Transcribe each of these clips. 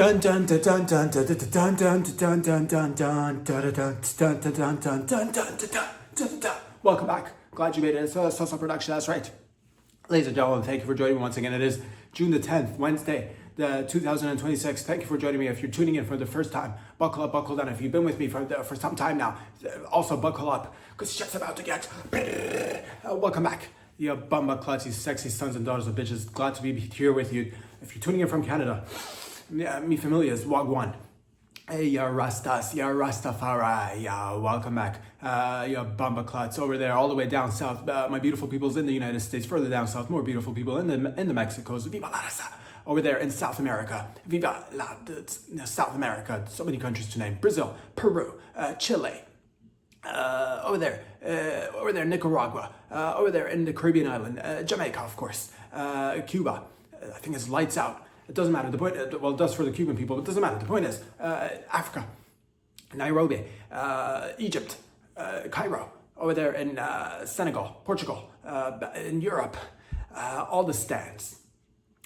Dun dun dun dun dun dun dun dun dun dun dun dun dun dun dun dun dun dun dun. Welcome back. Glad you made it. It's a Salsa production. That's right. Ladies and gentlemen, thank you for joining me once again. It is June the 10th, Wednesday, the 2026. Thank you for joining me. If you're tuning in for the first time, buckle up, buckle down. If you've been with me for some time now, also buckle up, because shit's about to get... welcome back. You bumba clutch, you sexy sons and daughters of bitches. Glad to be here with you. If you're tuning in from Canada, mi familia is Wagwan. Hey, ya Rastas, ya Rastafari, ya welcome back. Ya Bamba Klutz over there, all the way down south. My beautiful peoples in the United States, further down south, more beautiful people in the Mexicos. Viva la raza. Over there in South America. Viva la South America. So many countries to name. Brazil, Peru, Chile. Over there, Nicaragua. Over there in the Caribbean island, Jamaica, of course. Cuba. I think it's lights out. It doesn't matter. The point, well, it does for the Cuban people, but it doesn't matter. The point is, Africa, Nairobi, Egypt, Cairo, over there in Senegal, Portugal, in Europe, all the stands,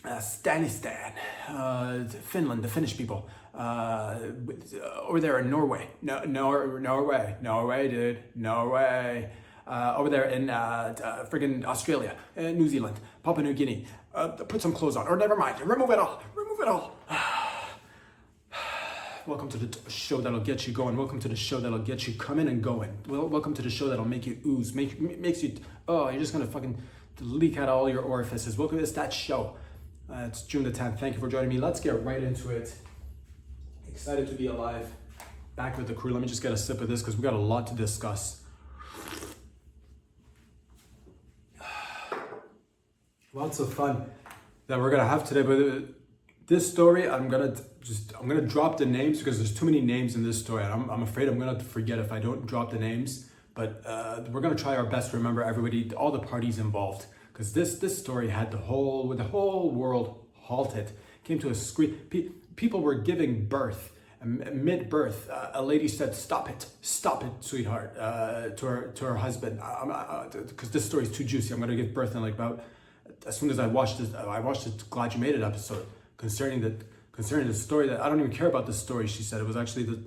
Stanistan, Finland, the Finnish people, over there in Norway, Norway, dude, Norway. Over there in friggin' Australia, New Zealand, Papua New Guinea. Put some clothes on, or never mind, remove it all. Welcome to the show that'll get you going. Welcome to the show that'll get you coming and going. Well, welcome to the show that'll make you ooze, makes you, you're just gonna fucking leak out all your orifices. Welcome to that show. It's June the 10th. Thank you for joining me. Let's get right into it. Excited to be alive. Back with the crew. Let me just get a sip of this because we got a lot to discuss. Lots of fun that we're gonna have today, but this story, I'm gonna drop the names because there's too many names in this story, and I'm afraid I'm gonna forget if I don't drop the names. But we're gonna try our best to remember everybody, all the parties involved, because this story had the whole world halted, came to a scream. People were giving birth. Mid-birth, a lady said, "Stop it, sweetheart," to her husband, because this story is too juicy. I'm gonna give birth in like about. As soon as I watched the Glad You Made It episode concerning the story that I don't even care about the story. She said it was actually it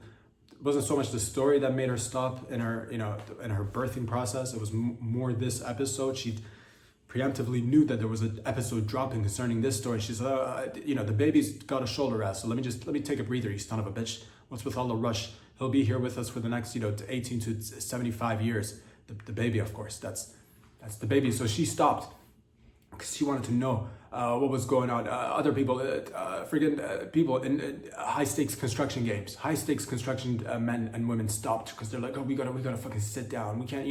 wasn't so much the story that made her stop in her in her birthing process. It was more this episode. She preemptively knew that there was an episode dropping concerning this story. She said, the baby's got a shoulder rest, so let me take a breather, you son of a bitch. What's with all the rush? He'll be here with us for the next 18 to 75 years. The baby, of course, that's the baby. So she stopped. Because she wanted to know what was going on. Other people, people in high-stakes construction games, high-stakes construction men and women stopped because they're like, we gotta fucking sit down. We can't,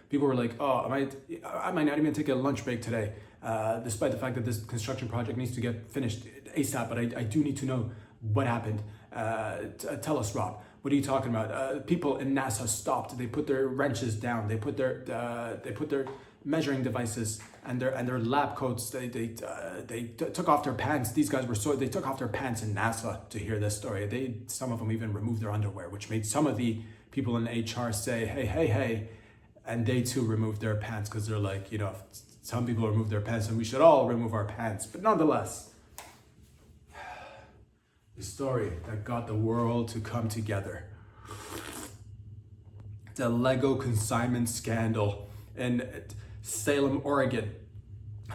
people were like, I might not even take a lunch break today, despite the fact that this construction project needs to get finished ASAP, but I do need to know what happened. Tell us, Rob. What are you talking about? People in NASA stopped. They put their wrenches down. They put their measuring devices and their lab coats. They took off their pants. These guys they took off their pants in NASA to hear this story. Some of them even removed their underwear, which made some of the people in HR say, hey, and they too removed their pants because they're like, some people remove their pants and we should all remove our pants. But nonetheless, the story that got the world to come together. The Lego consignment scandal in Salem, Oregon.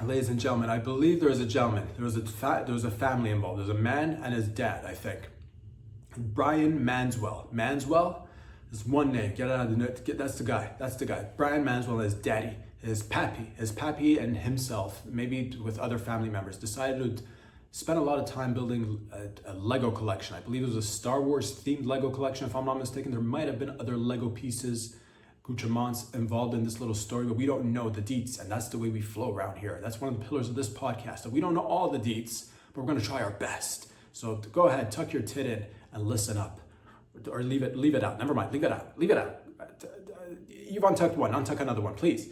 Ladies and gentlemen, I believe there was a gentleman. There was a family involved. There's a man and his dad, I think. Brian Manswell. Manswell is one name. Get out of the note. That's the guy. Brian Manswell and his daddy, his pappy and himself, maybe with other family members, decided to spend a lot of time building a Lego collection. I believe it was a Star Wars themed Lego collection, if I'm not mistaken. There might have been other Lego pieces, accoutrements involved in this little story, but we don't know the deets, and that's the way we flow around here. That's one of the pillars of this podcast, that we don't know all the deets, but we're gonna try our best. So go ahead, tuck your tit in and listen up. Or leave it out. Never mind, leave it out. You've untucked one, untuck another one, please.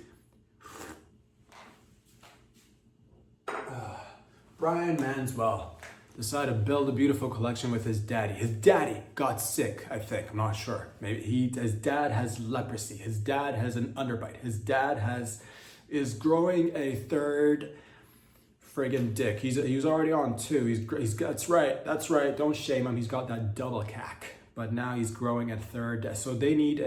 Brian Manswell decided to build a beautiful collection with his daddy. His daddy got sick, I think. I'm not sure. Maybe his dad has leprosy. His dad has an underbite. His dad is growing a third friggin' dick. He's already on 2. That's right. Don't shame him. He's got that double CAC. But now he's growing at 3rd. So they need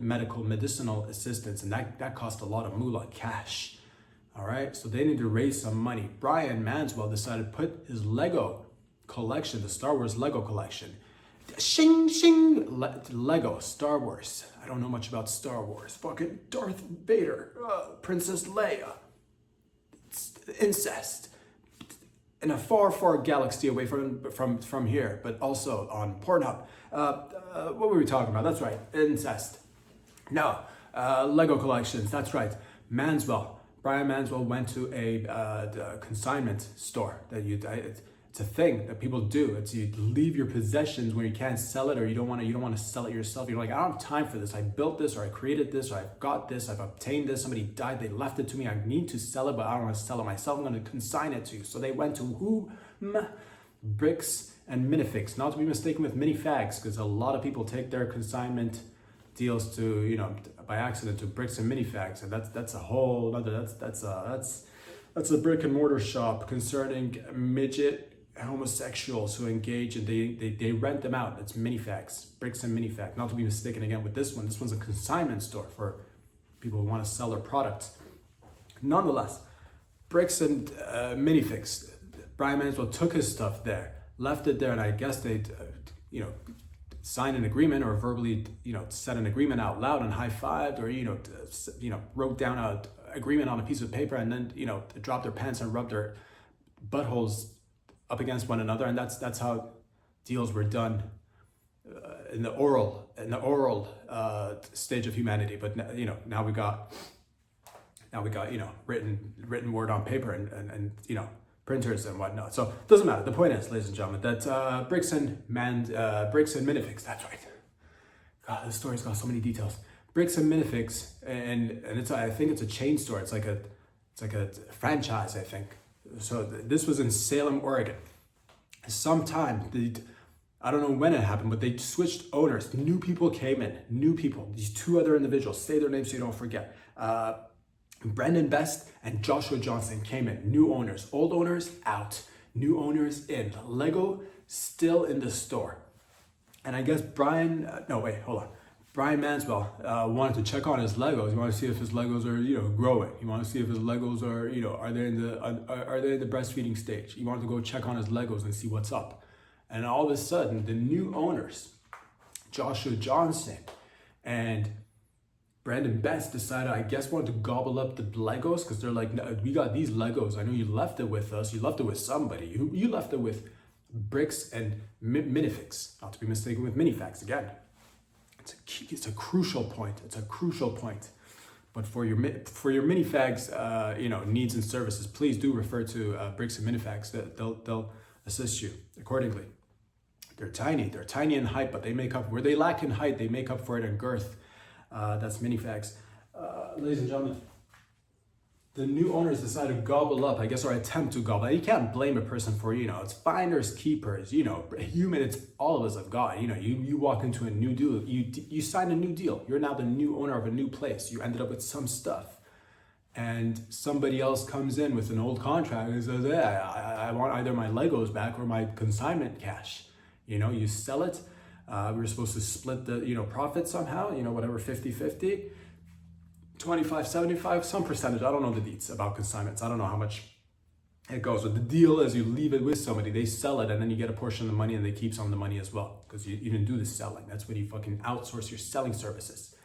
medicinal assistance, and that cost a lot of moolah cash. All right, so they need to raise some money. Brian Manswell decided to put his Lego collection, the Star Wars Lego collection, Lego Star Wars. I don't know much about Star Wars. Fucking Darth Vader, Princess Leia, incest, in a far galaxy away from here, but also on Pornhub. What were we talking about? That's right, incest. No, Lego collections. That's right, Brian Manswell went to a consignment store it's a thing that people do. It's you leave your possessions when you can't sell it, or you don't want to sell it yourself. You're like, I don't have time for this. I built this, or I created this, or I've got this, I've obtained this. Somebody died, they left it to me. I need to sell it, but I don't want to sell it myself. I'm going to consign it to you. So they went to who? Bricks and Minifigs, not to be mistaken with Minifags, because a lot of people take their consignment deals to, by accident, to Bricks and Minifags, and that's a whole other. That's a brick and mortar shop concerning midget homosexuals who engage, and they rent them out. It's Minifags, Bricks and Minifags, not to be mistaken again with this one. This one's a consignment store for people who want to sell their products. Nonetheless, Bricks and Minifigs, Brian Manswell took his stuff there, left it there, and I guess they signed an agreement, or verbally said an agreement out loud and high-fived, or wrote down an agreement on a piece of paper, and then dropped their pants and rubbed their buttholes up against one another, and that's how deals were done in the oral stage of humanity. But now we got written word on paper and printers and whatnot. So it doesn't matter. The point is, ladies and gentlemen, that Bricks and Minifigs. That's right. God, this story's got so many details. Bricks and Minifigs, and I think it's a chain store. It's like a franchise, I think. So this was in Salem, Oregon. Sometime, I don't know when it happened, but they switched owners. New people came in. These 2 other individuals, say their names so you don't forget. Brendan Best and Joshua Johnson came in. New owners. Old owners out. New owners in. Lego still in the store. And I guess Brian Manswell wanted to check on his Legos. He wanted to see if his Legos are, growing. He wanted to see if his Legos are, are they in the breastfeeding stage. He wanted to go check on his Legos and see what's up. And all of a sudden, the new owners, Joshua Johnson and Brandon Best, decided, I guess, wanted to gobble up the Legos, because they're like, no, we got these Legos. I know you left it with us. You left it with somebody. You left it with Bricks and Minifigs, not to be mistaken with Minifags again. It's a crucial point. But for your Minifags, needs and services, please do refer to Bricks and Minifags. They'll assist you accordingly. They're tiny in height, but they make up where they lack in height. They make up for it in girth. That's Minifags. Ladies and gentlemen, the new owners decided to gobble up, I guess, or attempt to gobble. You can't blame a person for, it's finders keepers, human, it's all of us of God. You walk into a new deal, you sign a new deal. You're now the new owner of a new place. You ended up with some stuff, and somebody else comes in with an old contract and says, I want either my Legos back or my consignment cash. You sell it. We were supposed to split the, profit somehow, whatever, 50-50. 25, 75, some percentage. I don't know the deets about consignments. I don't know how much it goes. But the deal is you leave it with somebody, they sell it, and then you get a portion of the money, and they keep some of the money as well, because you didn't do the selling. That's when you fucking outsource your selling services.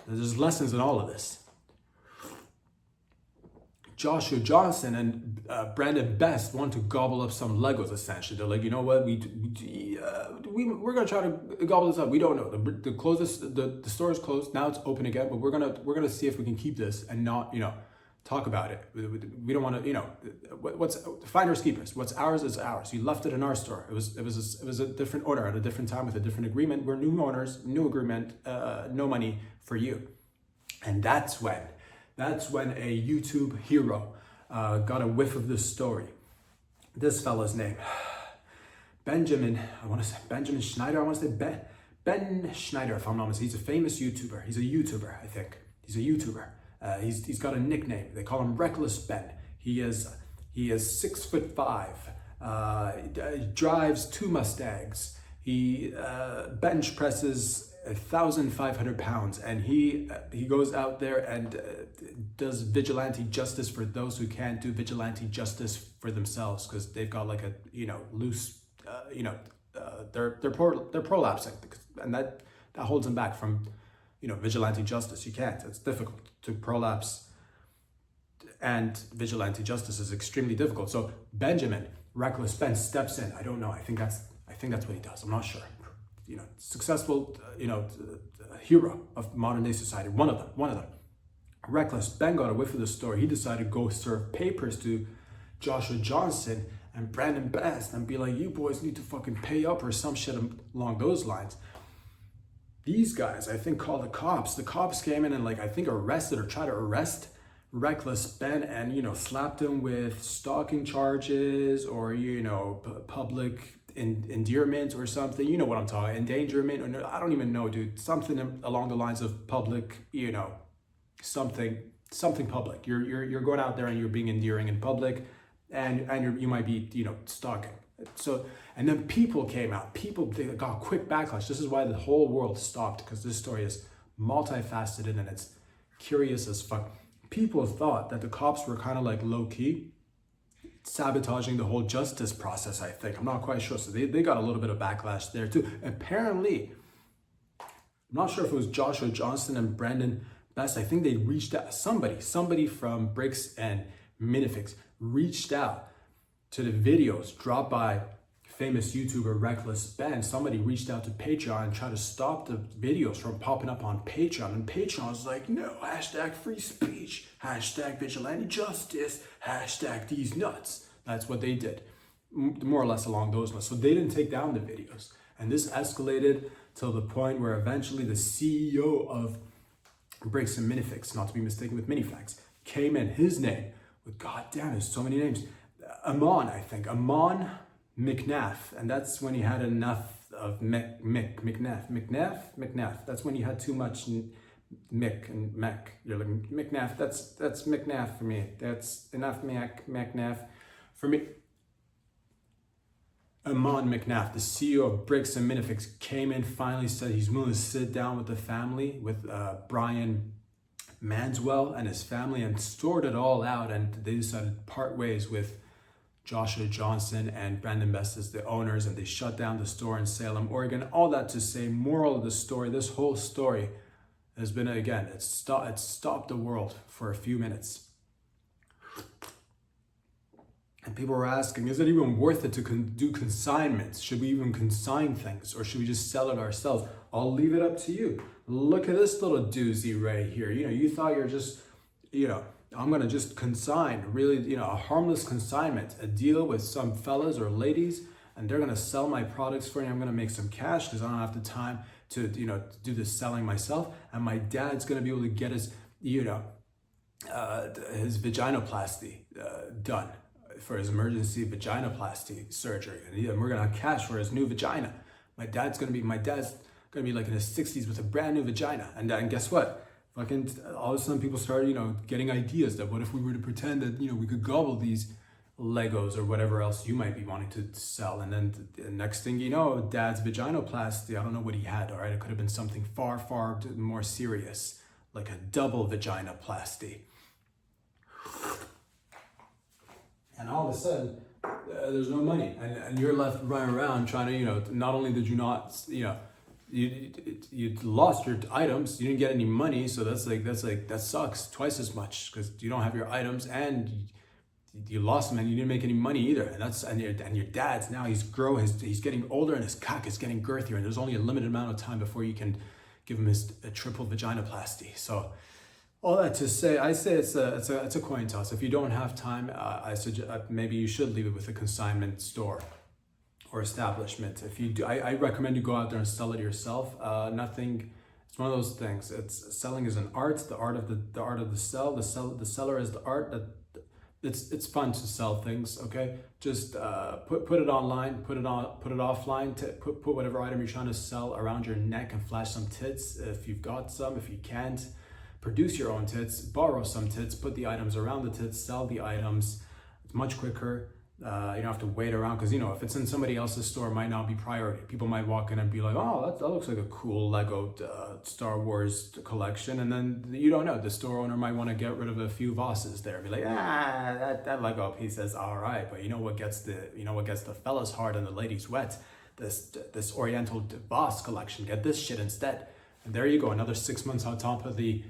There's lessons in all of this. Joshua Johnson and Brandon Best want to gobble up some Legos, essentially. They're like, you know what, we're gonna try to gobble this up. We don't know. The store is closed now. It's open again, but we're gonna see if we can keep this and not talk about it. We don't want to what's finders keepers. What's ours is ours. You left it in our store. It was a different owner at a different time with a different agreement. We're new owners, new agreement, no money for you, and that's when a YouTube hero got a whiff of this story. This fella's name, Benjamin Schneider. I want to say Ben Schneider, if I'm not mistaken. He's a famous YouTuber. He's a YouTuber, I think. He's a YouTuber. He's got a nickname. They call him Reckless Ben. He He is 6'5". He drives 2 Mustangs. He bench presses 1,500 pounds, and he goes out there and does vigilante justice for those who can't do vigilante justice for themselves because they've got like a loose they're prolapsing, and that holds them back from vigilante justice. You can't. It's difficult to prolapse, and vigilante justice is extremely difficult. So Benjamin, Reckless Ben, steps in. I don't know. I think that's what he does. I'm not sure. Successful, hero of modern day society. One of them. Reckless Ben got a whiff of the story. He decided to go serve papers to Joshua Johnson and Brandon Best and be like, you boys need to fucking pay up or some shit along those lines. These guys, I think, called the cops. The cops came in and I think arrested or tried to arrest Reckless Ben and, slapped him with stalking charges or, public endearment or something. You know what I'm talking, endangerment, or I don't even know, dude. Something along the lines of public, something public. You're going out there and you're being endearing in public, and you might be, stalking. So, and then people came out. They got quick backlash. This is why the whole world stopped, because this story is multifaceted and it's curious as fuck. People thought that the cops were kind of low key sabotaging the whole justice process, I think. I'm not quite sure. So they got a little bit of backlash there too. Apparently, I'm not sure if it was Joshua Johnson and Brandon Best. I think they reached out, somebody from Bricks and Minifix reached out to the videos dropped by famous YouTuber Reckless Ben. Somebody reached out to Patreon and tried to stop the videos from popping up on Patreon. And Patreon was like, no, #free speech, #vigilante justice, #these nuts. That's what they did, more or less along those lines. So they didn't take down the videos. And this escalated till the point where eventually the CEO of Bricks and Minifix, not to be mistaken with Minifax, came in. His name, with goddamn, there's so many names. Amon McNaff, and that's when he had enough of McNaff. That's when you had too much Mick and Mac. You're like, McNaff, that's McNaff for me. That's enough McNaff for me. Amon McNaff, the CEO of Bricks and Minifix, came in, finally said he's willing to sit down with the family, with Brian Manswell and his family, and sort it all out, and they decided to part ways with Joshua Johnson and Brandon Best as the owners, and they shut down the store in Salem, Oregon. All that to say, moral of the story, this whole story has been, again, it's stopped the world for a few minutes. And people were asking, is it even worth it to do consignments? Should we even consign things, or should we just sell it ourselves? I'll leave it up to you. Look at this little doozy right here. You thought you're just, I'm going to just consign, really, a harmless consignment, a deal with some fellas or ladies, and they're going to sell my products for me. I'm going to make some cash because I don't have the time to, do the selling myself. And my dad's going to be able to get his, his vaginoplasty done for his emergency vaginoplasty surgery. And we're going to have cash for his new vagina. My dad's going to be like in his 60s with a brand new vagina. And guess what? Fucking all of a sudden people started, getting ideas that what if we were to pretend that, we could gobble these Legos or whatever else you might be wanting to sell. And then the next thing you know, dad's vaginoplasty, I don't know what he had, all right? It could have been something far, far more serious, like a double vaginoplasty. And all of a sudden, there's no money. And you're left running around trying to, not only did you not, you lost your items, you didn't get any money, so that sucks twice as much because you don't have your items and you lost them and you didn't make any money either. And your dad's now he's getting older and his cock is getting girthier, and there's only a limited amount of time before you can give him a triple vaginoplasty. So all that to say, I say it's a coin toss. If you don't have time, I suggest maybe you should leave it with a consignment store or establishment. If you do, I recommend you go out there and sell it yourself. It's one of those things. Selling is an art. The art of the sell. The seller is the art. It's fun to sell things. Okay, just put it online, put it offline. Put whatever item you're trying to sell around your neck and flash some tits if you've got some. If you can't, produce your own tits, borrow some tits, put the items around the tits, sell the items. It's much quicker. You don't have to wait around because, you know, if it's in somebody else's store, it might not be priority. People might walk in and be like, oh, that looks like a cool Lego Star Wars collection. And then you don't know. The store owner might want to get rid of a few Vosses there. Be like, that Lego piece is all right. But you know what gets the fellas hard and the ladies wet? This Oriental Voss collection. Get this shit instead. And there you go. Another 6 months on top of the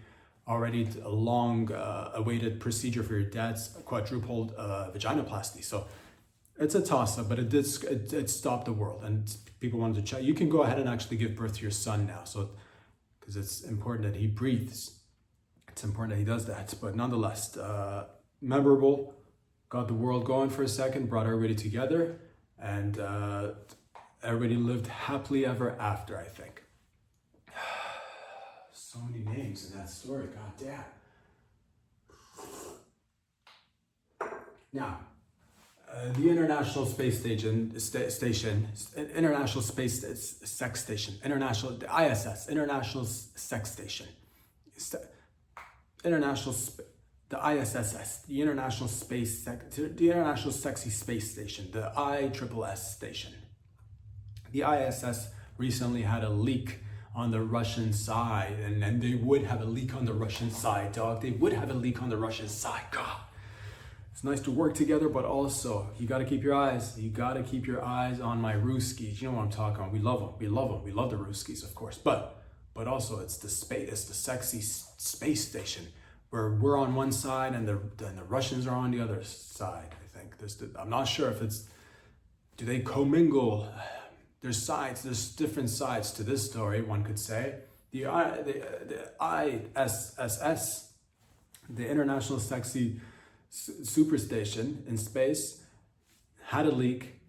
already long awaited procedure for your dad's quadruple vaginoplasty. So it's a toss-up, but it stopped the world, and people wanted to check. You can go ahead and actually give birth to your son now, so because it's important that he breathes. It's important that he does that, but nonetheless, memorable. Got the world going for a second, brought everybody together, and everybody lived happily ever after, I think. So many names in that story, goddamn. Now, the International Space Station, International Space Sex Station, the ISS, International Sex Station, the ISSS, the International the International Sexy Space Station, the ISSS station. The ISS recently had a leak on the Russian side, and they would have a leak on the Russian side, dog. They would have a leak on the Russian side, God. It's nice to work together, but also you got to keep your eyes. You got to keep your eyes on my Ruskies. You know what I'm talking about. We love them. We love them. We love the Ruskies, of course. But also it's the space. It's the sexy space station where we're on one side and the Russians are on the other side. I think I'm not sure if it's. Do they commingle? There's sides. There's different sides to this story. One could say the ISSS, the International Sexy Superstation in space, had a leak.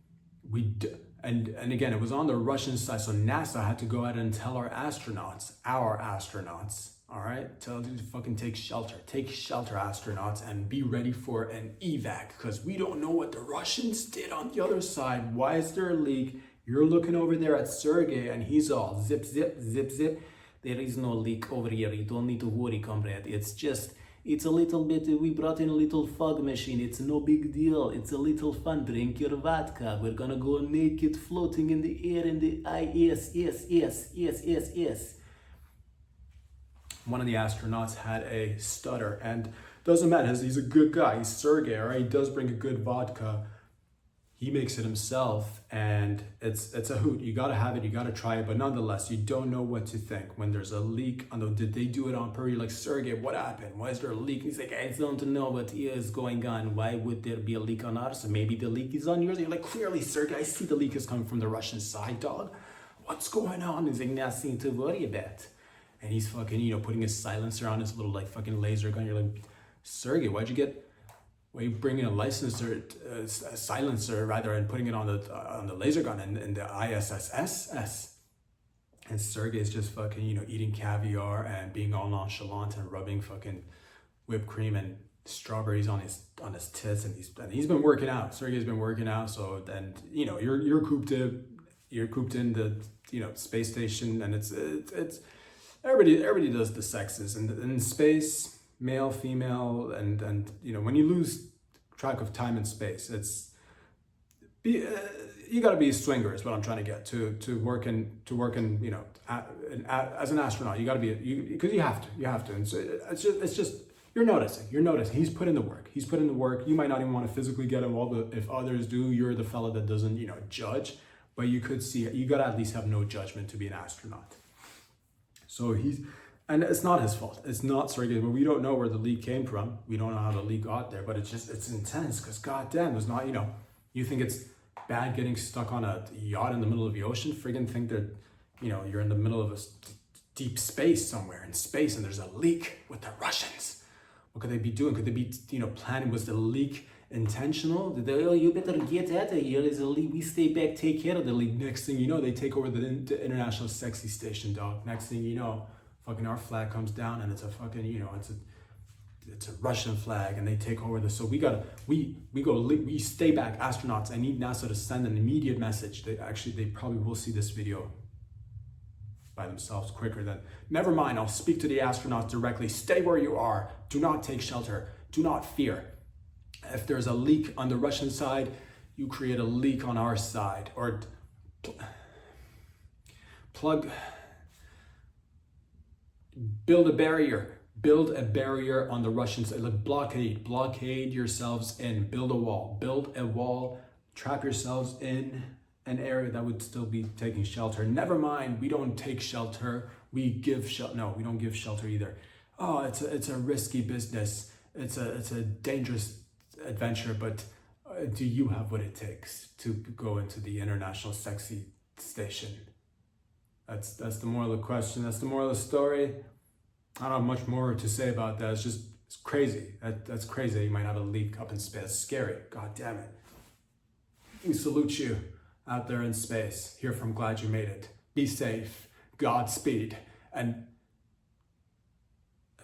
And again, it was on the Russian side, so NASA had to go ahead and tell our astronauts, all right, tell them to fucking take shelter, astronauts, and be ready for an evac, because we don't know what the Russians did on the other side. Why is there a leak? You're looking over there at Sergey, and he's all zip, zip, zip, zip. There is no leak over here. You don't need to worry, comrade. It's a little bit, we brought in a little fog machine. It's no big deal. It's a little fun. Drink your vodka. We're gonna go naked floating in the air in the ISS. One of the astronauts had a stutter, and doesn't matter, he's a good guy. He's Sergey, all right? He does bring a good vodka. He makes it himself, and it's a hoot. You gotta have it, you gotta try it, but nonetheless, you don't know what to think when there's a leak. Did they do it on purpose? You're like, Sergey, what happened? Why is there a leak? He's like, I don't know what is going on. Why would there be a leak on ours? So maybe the leak is on yours. You're like, clearly, Sergey, I see the leak is coming from the Russian side, dog. What's going on? He's like, nothing to worry about. And he's fucking, putting his silencer on his little like fucking laser gun. You're like, Sergey, why you bringing a silencer rather, and putting it on the laser gun in the ISSS? And Sergey's just fucking, eating caviar and being all nonchalant and rubbing fucking whipped cream and strawberries on his tits, and he's been working out. Sergey's been working out, so then you're cooped in the space station, and it's everybody does the sexes, and in space, male, female, and when you lose track of time and space, you got to be a swinger is what I'm trying to get to work in as an astronaut. You got to be because you have to, and so it's just you're noticing. He's put in the work. You might not even want to physically get involved, but if others do, you're the fella that doesn't judge, but you could see it. You got to at least have no judgment to be an astronaut. So and it's not his fault. It's not Sergey, but we don't know where the leak came from. We don't know how the leak got there, but it's intense because goddamn, there's not, you think it's bad getting stuck on a yacht in the middle of the ocean? Friggin' think that, you're in the middle of a deep space somewhere in space and there's a leak with the Russians. What could they be doing? Could they be, planning? Was the leak intentional? Did they, you better get out of here. There's a leak. We stay back, take care of the leak. Next thing you know, they take over the International Sexy Station, dog. Next thing you know, fucking our flag comes down and it's a fucking, it's a Russian flag, and they take over the, so we stay back, astronauts. I need NASA to send an immediate message. They probably will see this video by themselves quicker than, never mind, I'll speak to the astronauts directly. Stay where you are. Do not take shelter. Do not fear. If there's a leak on the Russian side, you create a leak on our side, or build a barrier. Build a barrier on the Russian side. Like blockade yourselves in. Build a wall. Trap yourselves in an area that would still be taking shelter. Never mind, we don't take shelter. We give shelter. No, we don't give shelter either. Oh, it's a risky business. It's a dangerous adventure. But do you have what it takes to go into the international sexy station? That's the moral of the question. That's the moral of the story. I don't have much more to say about that. It's crazy. That's crazy. You might have a leak up in space. It's scary. God damn it. We salute you out there in space. Here from Glad You Made It. Be safe. Godspeed. And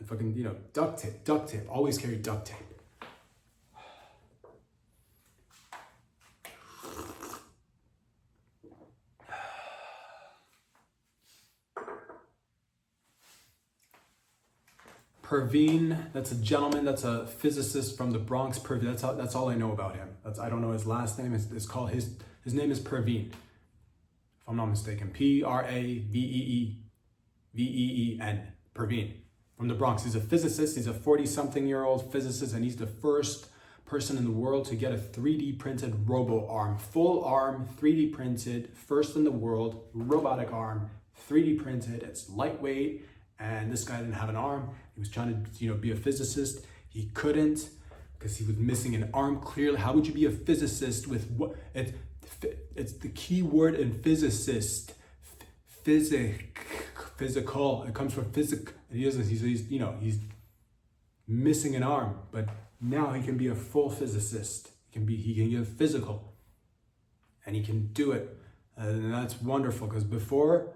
fucking, duct tape. Always carry duct tape. Perveen, that's a gentleman, that's a physicist from the Bronx. Perveen, that's all I know about him. I don't know his last name. It's called his name is Perveen, if I'm not mistaken. Praveeen. Perveen, from the Bronx. He's a physicist. He's a 40-something-year-old physicist, and he's the first person in the world to get a 3D printed robo arm, full arm, 3D printed, first in the world, robotic arm, 3D printed. It's lightweight. And this guy didn't have an arm. He was trying to, be a physicist. He couldn't because he was missing an arm. Clearly, how would you be a physicist with what? It's the key word in physicist. Physical. It comes from physic. And he's missing an arm, but now he can be a full physicist. He can get physical, and he can do it, and that's wonderful. Because before,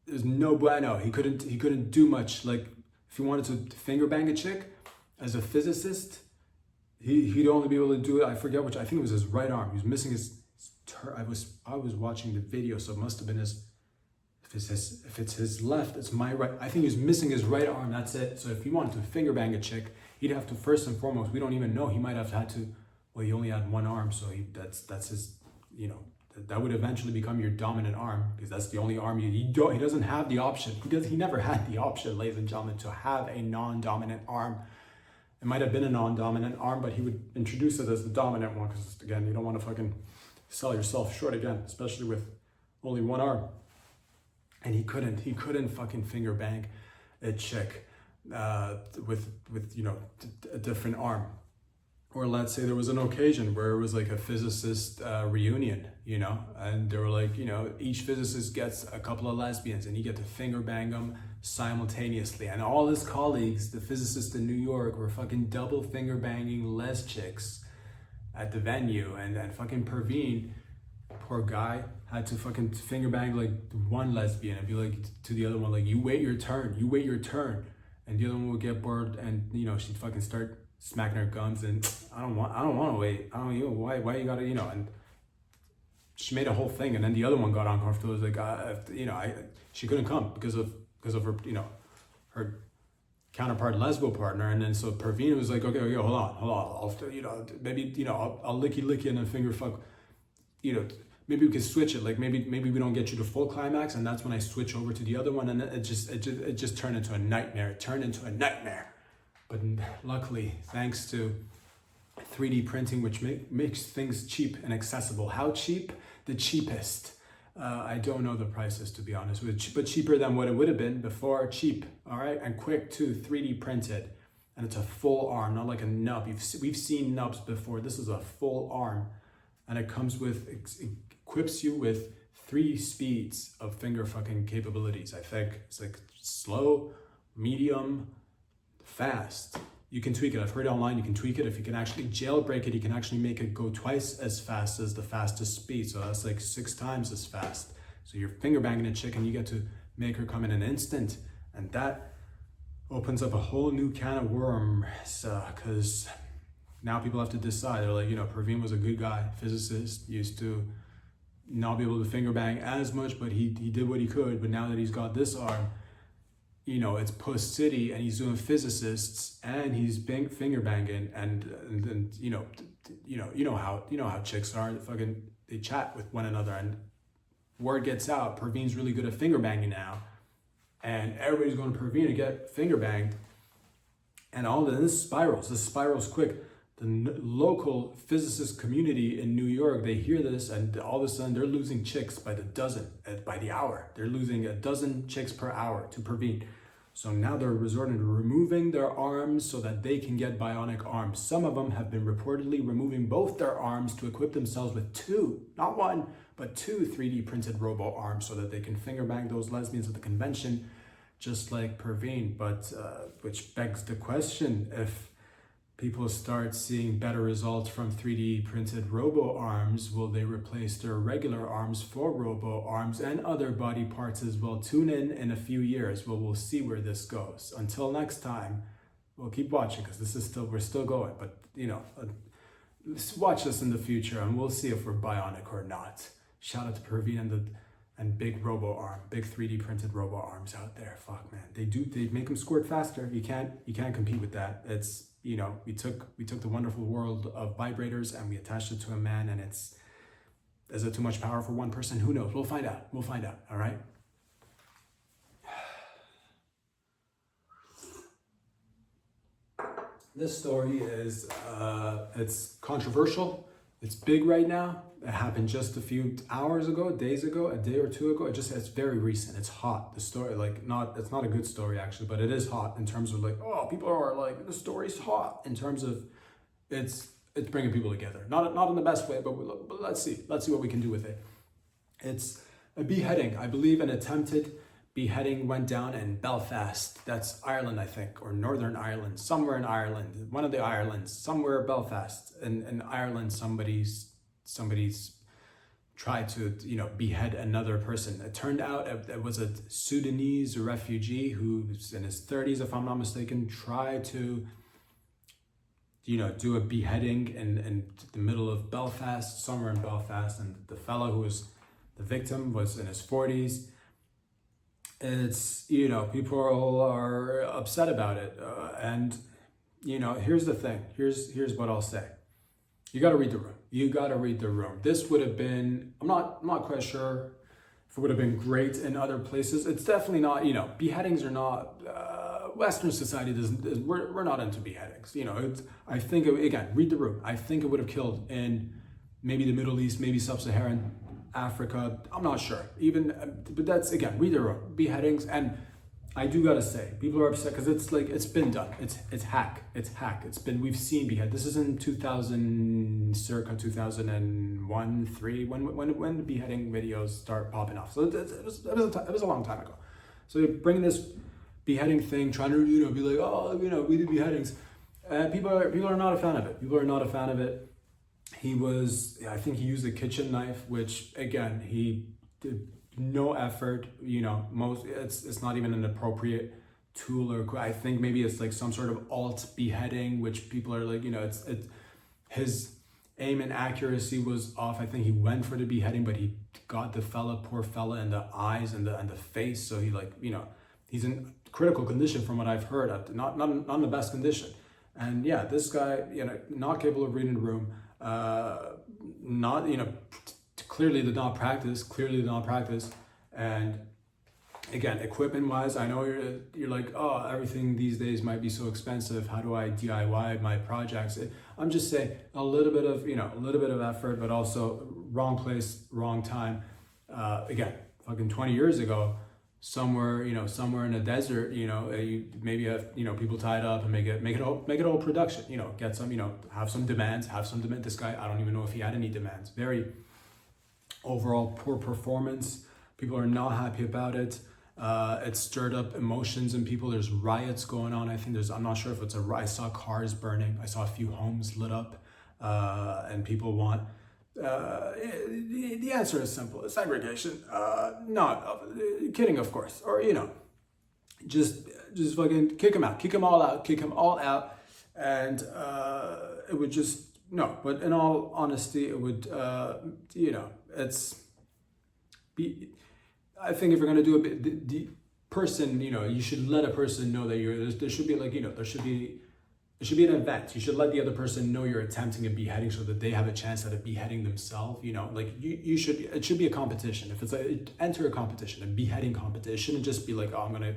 there's no bueno. He couldn't do much. Like if he wanted to finger bang a chick as a physicist, he'd only be able to do it. I forget which. I think it was his right arm. He was missing I was watching the video, so it must have been his. If it's his left, it's my right. I think he was missing his right arm. That's it. So if he wanted to finger bang a chick, he'd have to first and foremost. We don't even know. He might have had to. Well, he only had one arm, so that's his. That would eventually become your dominant arm, because that's the only arm he doesn't have the option. He never had the option, ladies and gentlemen, to have a non-dominant arm. It might have been a non-dominant arm, but he would introduce it as the dominant one, because again, you don't want to fucking sell yourself short again, especially with only one arm. And he couldn't fucking finger bang a chick with a different arm. Or let's say there was an occasion where it was like a physicist reunion, and they were like, each physicist gets a couple of lesbians and you get to finger bang them simultaneously. And all his colleagues, the physicists in New York, were fucking double finger banging les chicks at the venue. And fucking Perveen, poor guy, had to fucking finger bang like one lesbian and be like to the other one, like, you wait your turn. And the other one would get bored and, she'd fucking start smacking her gums, and I don't want to wait. I don't know why you gotta, and she made a whole thing, and then the other one got uncomfortable. It was like, she couldn't come because of her, her counterpart lesbo partner. And then so Perveen was like, okay, hold on, I'll maybe, I'll licky and then finger fuck, maybe we could switch it. Like maybe we don't get you to full climax, and that's when I switch over to the other one, and it just turned into a nightmare. But luckily, thanks to 3D printing, which makes things cheap and accessible. How cheap? The cheapest. I don't know the prices, to be honest, but cheaper than what it would have been before. Cheap, all right, and quick too. 3D printed, and it's a full arm, not like a nub. We've seen nubs before. This is a full arm, and it equips you with 3 speeds of finger fucking capabilities. I think it's like slow, medium, fast. You can tweak it. I've heard online you can tweak it. If you can actually jailbreak it, you can actually make it go twice as fast as the fastest speed. So that's like 6 times as fast. So you're finger banging a chick and you get to make her come in an instant. And that opens up a whole new can of worms, because now people have to decide. They're like, Perveen was a good guy, physicist, used to not be able to finger bang as much, but he did what he could. But now that he's got this arm, it's Puss City, and he's doing physicists, and he's finger banging, and you know how chicks are, they chat with one another, and word gets out, Perveen's really good at finger banging now, and everybody's going to Perveen to get finger banged, and all of this spirals quick. The local physicist community in New York, they hear this, and all of a sudden they're losing chicks by the dozen, by the hour. They're losing a dozen chicks per hour to Perveen. So now they're resorting to removing their arms so that they can get bionic arms. Some of them have been reportedly removing both their arms to equip themselves with two, not one, but two 3D printed robo arms so that they can finger bang those lesbians at the convention, just like Perveen. But which begs the question, if people start seeing better results from 3D printed robo arms, will they replace their regular arms for robo arms and other body parts as well? Tune in a few years. We'll see where this goes. Until next time, we'll keep watching, because we're still going. But let's watch this in the future, and we'll see if we're bionic or not. Shout out to Perveen and big robo arm, big 3D printed robo arms out there. Fuck, man, they make them squirt faster. You can't compete with that. It's, we took the wonderful world of vibrators and we attached it to a man, and is it too much power for one person? Who knows? We'll find out. All right. This story is it's controversial. It's big right now. It happened just a few hours ago, days ago, a day or two ago. It's very recent. It's hot. The story, it's not a good story actually, but it is hot in terms of people are like, the story's hot in terms of it's bringing people together. Not in the best way, but let's see what we can do with it. It's a beheading. I believe an attempted beheading went down in Belfast. That's Ireland, I think, or Northern Ireland, somewhere in Ireland, one of the islands, somewhere Belfast. In Ireland, somebody's tried to, behead another person. It turned out it was a Sudanese refugee who's in his 30s, if I'm not mistaken, tried to, do a beheading in the middle of Belfast, somewhere in Belfast, and the fellow who was the victim was in his 40s. It's, people are upset about it. And, here's the thing. Here's what I'll say. You got to read the room. This would have been, I'm not quite sure if it would have been great in other places. It's definitely not, beheadings are not, Western society we're not into beheadings. I think, again, read the room. I think it would have killed in maybe the Middle East, maybe Sub-Saharan Africa, I'm not sure. But that's, again, read the room. Beheadings, and I do gotta say, people are upset because it's been done. It's hack. We've seen behead. This is in circa 2001, 3, when the beheading videos start popping off. So it was a long time ago. So you're bringing this beheading thing, trying to be like, oh, we do beheadings. People are not a fan of it. I think he used a kitchen knife, which again, he did no effort, it's not even an appropriate tool, or I think maybe it's like some sort of alt beheading, which people are like, his aim and accuracy was off. I think he went for the beheading, but he got the poor fella in the eyes and the face. So he he's in critical condition from what I've heard, not in the best condition. And yeah, this guy, not capable of reading the room, not, clearly did not practice. And again, equipment wise, I know you're like, oh, everything these days might be so expensive. How do I DIY my projects? I'm just saying a little bit of effort, but also wrong place, wrong time. Again, fucking 20 years ago, somewhere in a desert, you maybe have, people tied up and make it all production, get some, have some demands. This guy, I don't even know if he had any demands. Very overall poor performance. People are not happy about it. It stirred up emotions in people. There's riots going on. I'm not sure if it's I saw cars burning. I saw a few homes lit up, and people want, the answer is simple. It's segregation. Kidding, of course. Or, just fucking kick them out. Kick them all out. And it would just, no. But in all honesty, it would, I think if you're going to do person, you should let a person know that there should be like, it should be an event. You should let the other person know you're attempting a beheading so that they have a chance at a beheading themselves. Like it should be a competition. If it's enter a competition, a beheading competition, and just be like, oh, I'm gonna,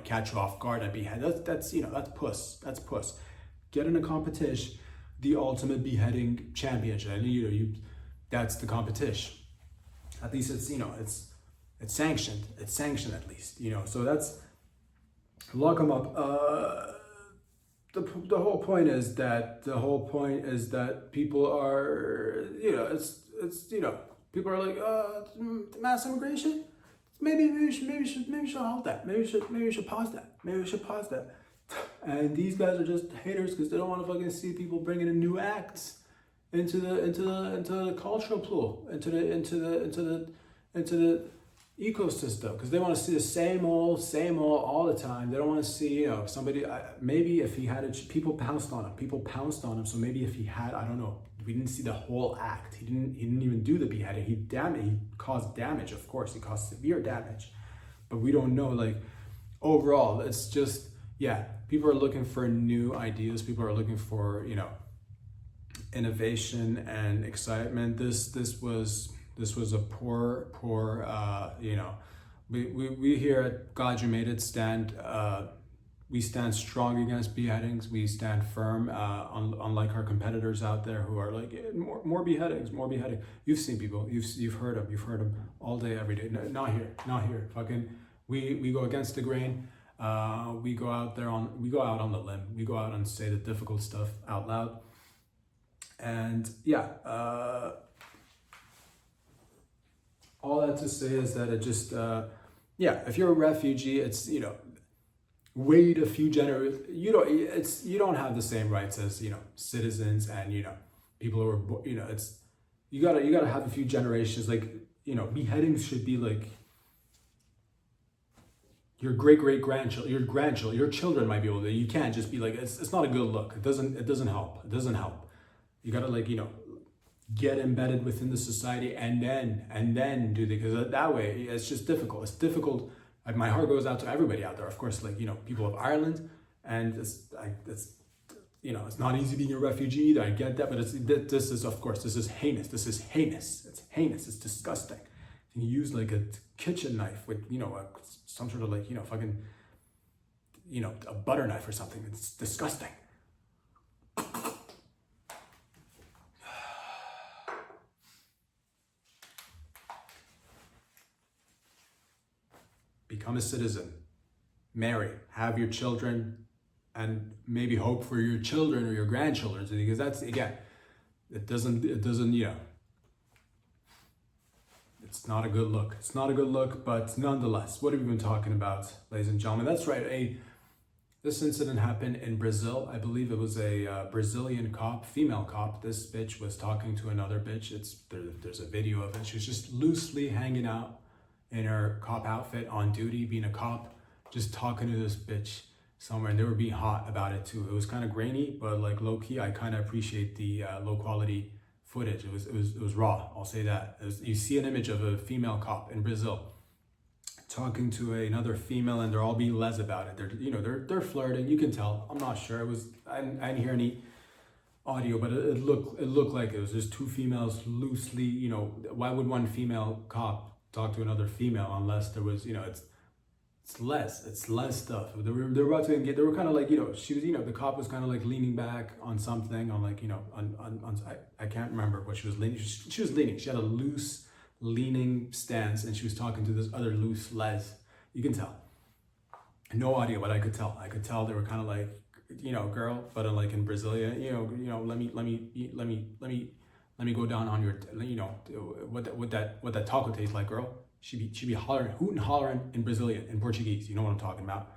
catch you off guard and behead. That's puss. That's puss. Get in a competition, the ultimate beheading championship, and that's the competition. At least it's, it's sanctioned. It's sanctioned at least, So that's lock them up. The whole point is that people are, people are like, mass immigration. Maybe we should halt that. Maybe we should pause that. And these guys are just haters because they don't want to fucking see people bringing in new acts into the cultural pool, into the ecosystem, because they want to see the same old all the time. They don't want to see, somebody, maybe if he had people pounced on him. So maybe if he had, I don't know, we didn't see the whole act. He didn't even do the beheading. He caused damage. Of course, he caused severe damage, but we don't know, like, overall. It's just, people are looking for new ideas. People are looking for, innovation and excitement. This was a poor, we here at Gladyamadeit we stand strong against beheadings. We stand firm, unlike our competitors out there who are like, more beheadings. You've seen people, you've heard them all day, every day. No, not here. Fucking, we go against the grain. We go out on the limb. We go out and say the difficult stuff out loud. And all that to say is that it just, if you're a refugee, it's, wait a few generations, you don't have the same rights as, citizens and, people who are, it's, you gotta have a few generations, like, beheadings should be like, your great-grandchildren, your children might be able to, you can't just be like, it's not a good look. It doesn't help. You gotta, like, get embedded within the society and then do the, because that way it's just difficult. It's difficult. Like, my heart goes out to everybody out there, of course, like, people of Ireland, and it's not easy being a refugee either. I get that, but this is heinous. It's heinous. It's disgusting. You use like a kitchen knife with, some sort of like, fucking, a butter knife or something. It's disgusting. Become a citizen, marry, have your children, and maybe hope for your children or your grandchildren, because that's, again, it doesn't, it's not a good look. It's not a good look, but nonetheless, what have we been talking about, ladies and gentlemen? That's right. This incident happened in Brazil. I believe it was a Brazilian cop, female cop. This bitch was talking to another bitch. There's a video of it. She was just loosely hanging out in her cop outfit on duty, being a cop, just talking to this bitch somewhere, and they were being hot about it too. It was kind of grainy, but like low key, I kind of appreciate the low quality footage. It was raw. I'll say that. You see an image of a female cop in Brazil talking to another female, and they're all being les about it. They're flirting. You can tell. I'm not sure. I didn't hear any audio, but it looked like it was just two females loosely. Why would one female cop talk to another female unless there was, it's less stuff. They were about to engage. They were kind of like, she was, the cop was kind of like leaning back on something, on like, I can't remember what she was leaning. She was leaning. She had a loose leaning stance, and she was talking to this other loose les. You can tell. No audio, but I could tell. They were kind of like, girl, but like in Brazilian, let me go down on your, what that taco tastes like, girl. She be hollering, hooting, hollering in Brazilian, in Portuguese. You know what I'm talking about.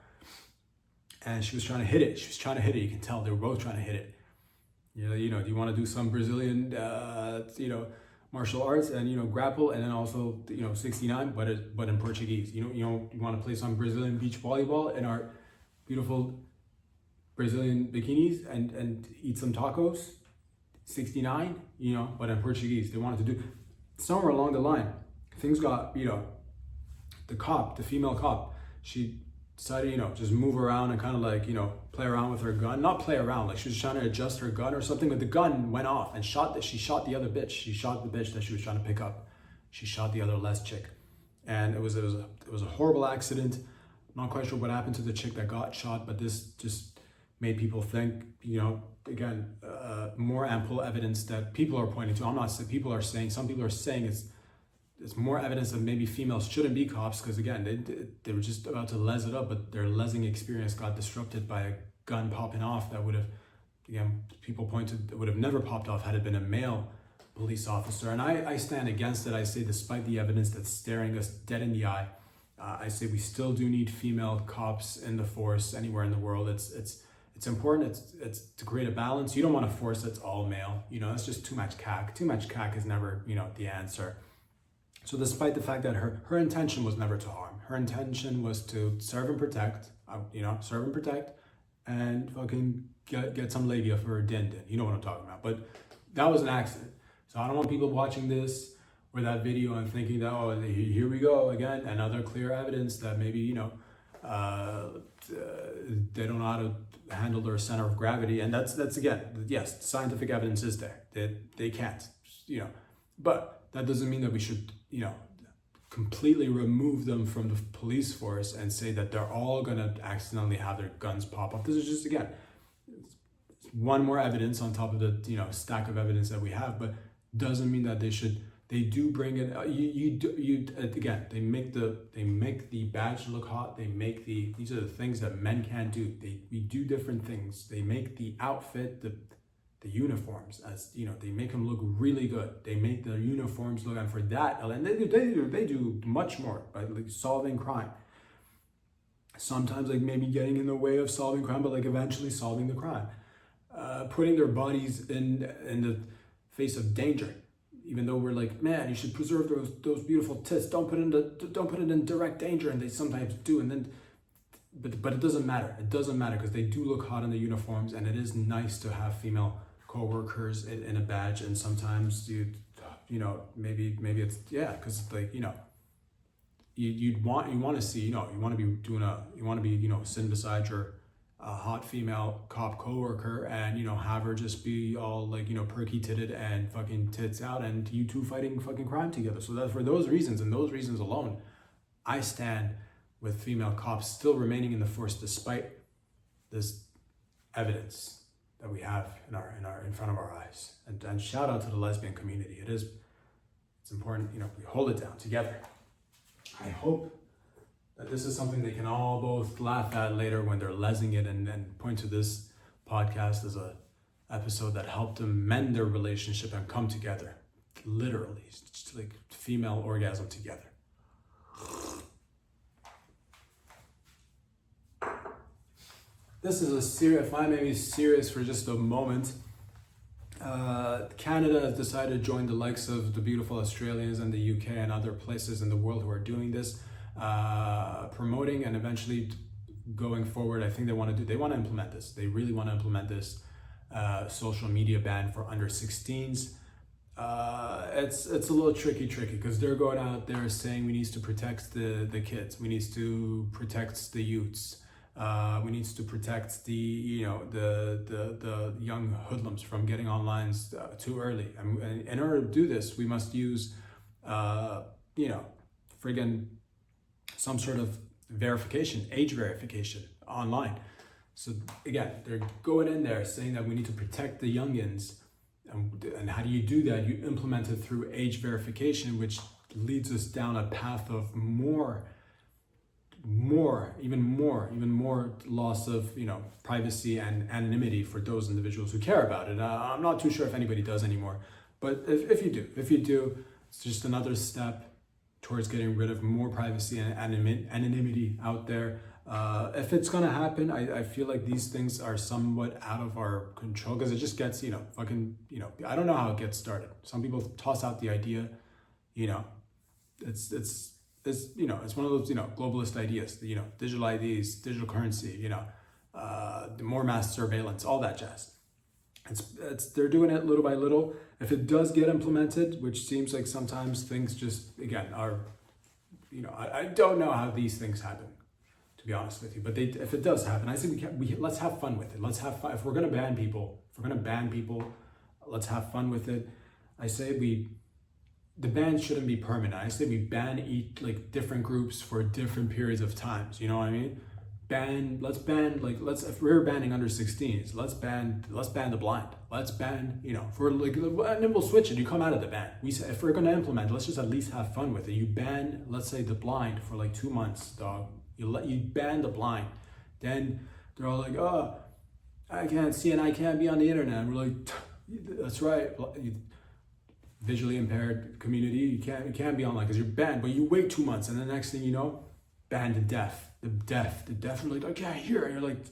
And she was trying to hit it. You can tell they were both trying to hit it. Do you want to do some Brazilian, martial arts and, grapple, and then also, 69, but in Portuguese. You want to play some Brazilian beach volleyball in our beautiful Brazilian bikinis and eat some tacos. 69, but in Portuguese. They wanted to do, somewhere along the line, things got, the female cop, she decided, just move around and kind of like, play around with her gun. Not play around, like she was trying to adjust her gun or something, but the gun went off and she shot the other bitch. She shot the bitch that she was trying to pick up. She shot the other Les chick. And it was a horrible accident. Not quite sure what happened to the chick that got shot, but this just made people think, again, more ample evidence that people are pointing to. I'm not saying, some people are saying it's more evidence that maybe females shouldn't be cops, because again, they were just about to les it up, but their lesing experience got disrupted by a gun popping off that would have, again, people pointed, would have never popped off had it been a male police officer. And I stand against it. I say, despite the evidence that's staring us dead in the eye, I say we still do need female cops in the force anywhere in the world. It's important. It's to create a balance. You don't want a force that's all male. It's just too much cack. Too much cack is never, the answer. So despite the fact that her intention was never to harm, her intention was to serve and protect, and fucking get some labia for her din. You know what I'm talking about. But that was an accident. So I don't want people watching this or that video and thinking that, oh, here we go again, another clear evidence that maybe, they don't know how to handle their center of gravity. And that's again, yes, scientific evidence is there. They can't, but that doesn't mean that we should, completely remove them from the police force and say that they're all gonna accidentally have their guns pop off. This is just, again, one more evidence on top of the, stack of evidence that we have, but doesn't mean that they do bring it, again, they make the badge look hot. These are the things that men can't do. We do different things. They make the outfit, the uniforms, as they make them look really good. They make the uniforms look, and for that, and they do much more by like solving crime. Sometimes like maybe getting in the way of solving crime, but like eventually solving the crime. Putting their bodies in the face of danger. Even though we're like, man, you should preserve those beautiful tits. Don't put it in direct danger, and they sometimes do. And then, but it doesn't matter. It doesn't matter because they do look hot in the uniforms, and it is nice to have female co-workers in a badge. And sometimes maybe it's because like you want to see you want to be sitting beside your hot female cop coworker and have her just be all like perky titted and fucking tits out, and you two fighting fucking crime together. So that for those reasons and those reasons alone, I stand with female cops still remaining in the force despite this evidence that we have in front of our eyes. And shout out to the lesbian community. It's important we hold it down together. I hope that this is something they can all both laugh at later when they're lesing it and point to this podcast as a episode that helped them mend their relationship and come together. Literally, it's just like female orgasm together. This is a serious, if I may be serious for just a moment. Canada has decided to join the likes of the beautiful Australians and the UK and other places in the world who are doing this. Promoting and eventually going forward, I think they want to implement this. They really want to implement this social media ban for under 16s. It's a little tricky because they're going out there saying we need to protect the kids, we need to protect the youths, we need to protect the the young hoodlums from getting online too early. And in order to do this, we must use friggin' some sort of verification, age verification online. So again, they're going in there saying that we need to protect the youngins. And how do you do that? You implement it through age verification, which leads us down a path of even more loss of privacy and anonymity for those individuals who care about it. I'm not too sure if anybody does anymore, but if you do, it's just another step towards getting rid of more privacy and anonymity out there. If it's gonna happen, I feel like these things are somewhat out of our control because it just gets, I don't know how it gets started. Some people toss out the idea, it's one of those, globalist ideas, digital IDs, digital currency, more mass surveillance, all that jazz. They're doing it little by little. If it does get implemented, which seems like sometimes things just, again, are, I don't know how these things happen. to be honest with you. But if it does happen, I say let's have fun with it. Let's have fun. If we're gonna ban people, let's have fun with it. I say the ban shouldn't be permanent. I say we ban like different groups for different periods of times. You know what I mean? If we're banning under 16s, let's ban the blind. Let's ban, if we're like, and then we'll switch it. You come out of the ban. We say if we're gonna implement, let's just at least have fun with it. You ban, let's say, the blind for like 2 months, dog. You ban the blind, then they're all like, oh, I can't see and I can't be on the internet. And we're like, that's right. Visually impaired community, you can't be online because you're banned. But you wait 2 months, and the next thing you know, ban the deaf. The deaf are like, I can't hear. And you're like,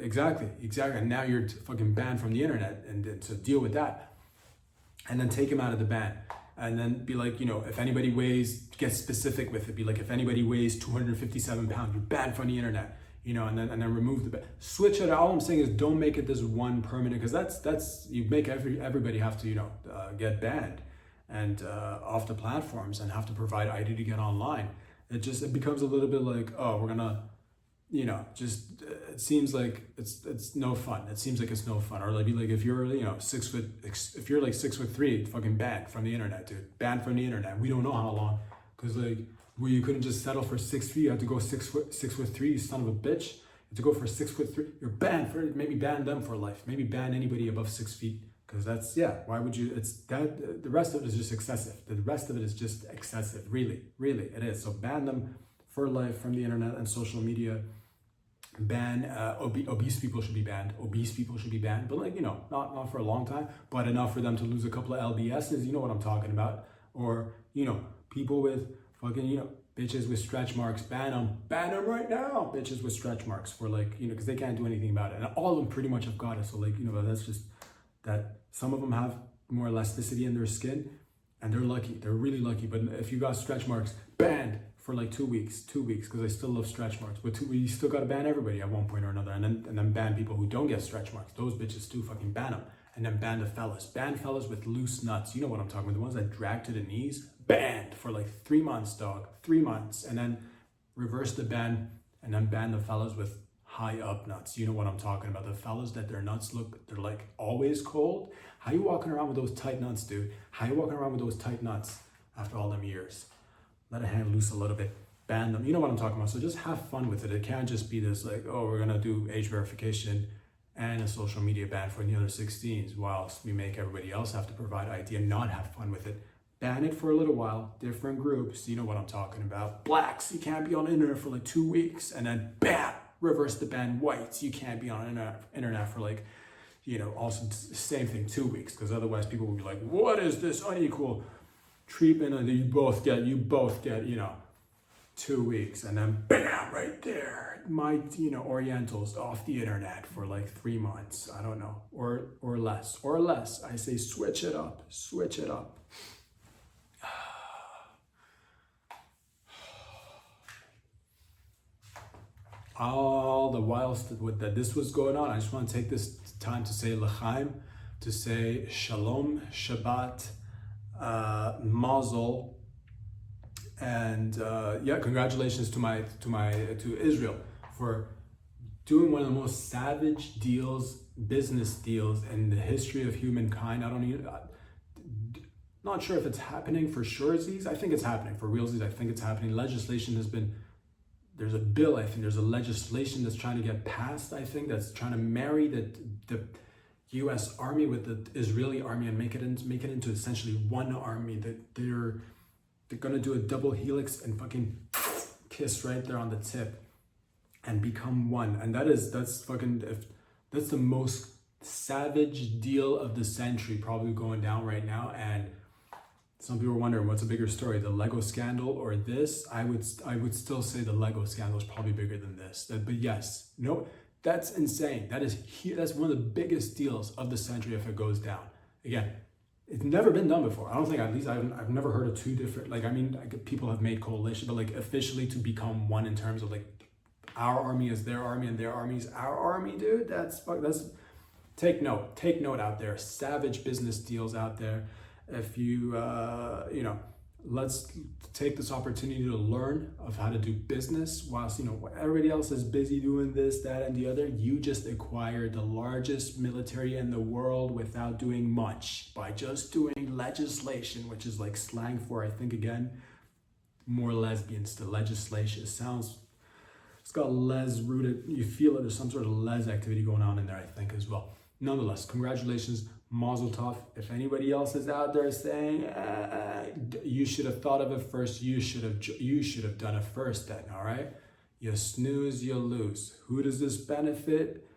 exactly. And now you're fucking banned from the internet, and so deal with that. And then take him out of the ban. And then be like, if anybody get specific with it. Be like, if anybody weighs 257 pounds, you're banned from the internet. And then remove the ban. Switch it. All I'm saying is don't make it this one permanent, because that's you make everybody have to get banned and off the platforms and have to provide ID to get online. It becomes a little bit like, oh, we're gonna, it seems like it's no fun. It seems like it's no fun. Or be like, if you're, if you're like 6'3", fucking banned from the internet, dude. Banned from the internet. We don't know how long, because where you couldn't just settle for 6 feet, you had to go 6'3", you son of a bitch. You have to go for 6'3". You're banned maybe ban them for life. Maybe ban anybody above 6 feet. Because why would you, the rest of it is just excessive. The rest of it is just excessive, really, it is. So ban them for life from the internet and social media. Ban, obese people should be banned. But not for a long time, but enough for them to lose a couple of LBSs, you know what I'm talking about. Or, people with fucking, bitches with stretch marks, ban them right now. Bitches with stretch marks for because they can't do anything about it. And all of them pretty much have got it. So that's just, that some of them have more elasticity in their skin and they're lucky. They're really lucky. But if you got stretch marks, banned for 2 weeks, because I still love stretch marks. But you still got to ban everybody at one point or another, and then ban people who don't get stretch marks. Those bitches too, fucking ban them. And then ban the fellas. Ban fellas with loose nuts. You know what I'm talking about. The ones that drag to the knees, banned for 3 months, dog. 3 months. And then reverse the ban and then ban the fellas with high up nuts. You know what I'm talking about. The fellas that their nuts they're always cold. How you walking around with those tight nuts, dude? How you walking around with those tight nuts after all them years? Let a hand loose a little bit. Ban them. You know what I'm talking about. So just have fun with it. It can't just be this we're gonna do age verification and a social media ban for the under 16s whilst we make everybody else have to provide ID and not have fun with it. Ban it for a little while. Different groups. You know what I'm talking about. Blacks, you can't be on the internet for 2 weeks, and then bam, reverse the ban. Whites, you can't be on internet for also same thing, 2 weeks, because otherwise people will be like, what is this unequal treatment? And you both get 2 weeks, and then bam, right there, my Orientals off the internet for 3 months. I don't know, or less. I say switch it up. All the whilst that this was going on, I just want to take this time to say l'chaim, to say shalom, Shabbat, mazel, and congratulations to Israel for doing one of the most savage business deals in the history of humankind. Not sure if it's happening for surezies. I think it's happening for realsies. I think it's happening. Legislation there's a bill, I think there's a legislation that's trying to get passed, I think, that's trying to marry the US Army with the Israeli Army and make it into essentially one army. That they're gonna do a double helix and fucking kiss right there on the tip and become one. And that's the most savage deal of the century probably going down right now. And some people are wondering what's a bigger story, the Lego scandal or this? I would still say the Lego scandal is probably bigger than this. But yes, no, that's insane. That's one of the biggest deals of the century if it goes down. Again, it's never been done before. I don't think, at least I've never heard of two different, people have made coalition, but officially to become one in terms of our army is their army and their army is our army, dude. That's take note out there. Savage business deals out there. If you let's take this opportunity to learn of how to do business whilst, everybody else is busy doing this, that, and the other. You just acquired the largest military in the world without doing much, by just doing legislation, which is like slang for, I think, again, more lesbians. The legislation, it's got les rooted, you feel it, there's some sort of les activity going on in there, I think, as well. Nonetheless, congratulations, mazel tov. If anybody else is out there saying, you should have thought of it first, you should have done it first then, all right? You snooze, you lose. Who does this benefit?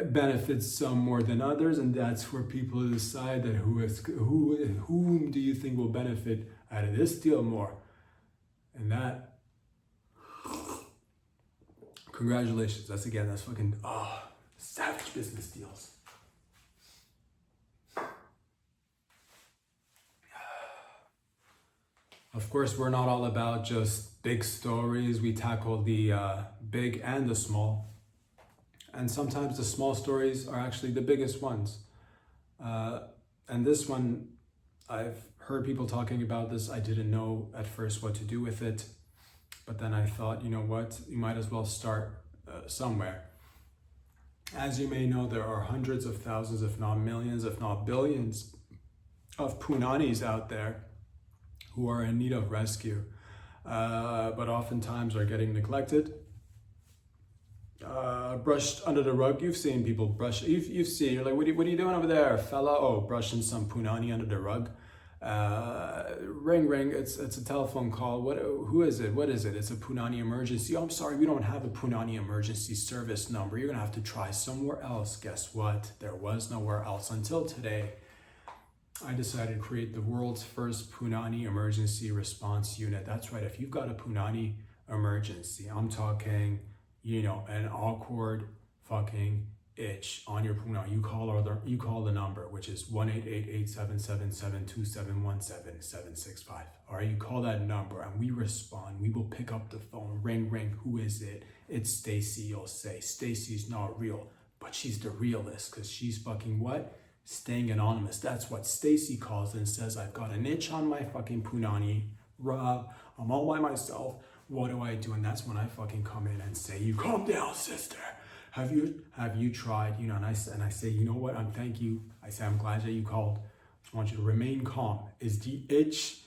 Benefits some more than others, and that's where people decide that whom do you think will benefit out of this deal more? And that, congratulations. That's fucking, savage business deals. Of course, we're not all about just big stories. We tackle the big and the small. And sometimes the small stories are actually the biggest ones. And this one, I've heard people talking about this. I didn't know at first what to do with it. But then I thought, you know what? You might as well start somewhere. As you may know, there are hundreds of thousands, if not millions, if not billions, of punanis out there who are in need of rescue, but oftentimes are getting neglected, brushed under the rug. You've seen people brush, you've seen, you're like, what are you doing over there, fella? Oh, brushing some punani under the rug. Ring, it's a telephone call. Who is it? What is it? It's a punani emergency. Oh, I'm sorry, we don't have a punani emergency service number. You're gonna have to try somewhere else. Guess what? There was nowhere else until today. I decided to create the world's first punani emergency response unit. That's right, if you've got a punani emergency, I'm talking, an awkward fucking itch on your punani, you call the number, which is 1-888-777-2717-765. All right, you call that number and we respond. We will pick up the phone. Ring. Who is it? It's Stacy. You'll say Stacy's not real, but she's the realist because she's fucking what? Staying anonymous. That's what Stacy calls and says, I've got an itch on my fucking punani. Rob, I'm all by myself. What do I do? And that's when I fucking come in and say, you calm down, sister. Have you tried, and I say, you know what, thank you. I say, I'm glad that you called. I just want you to remain calm. Is the itch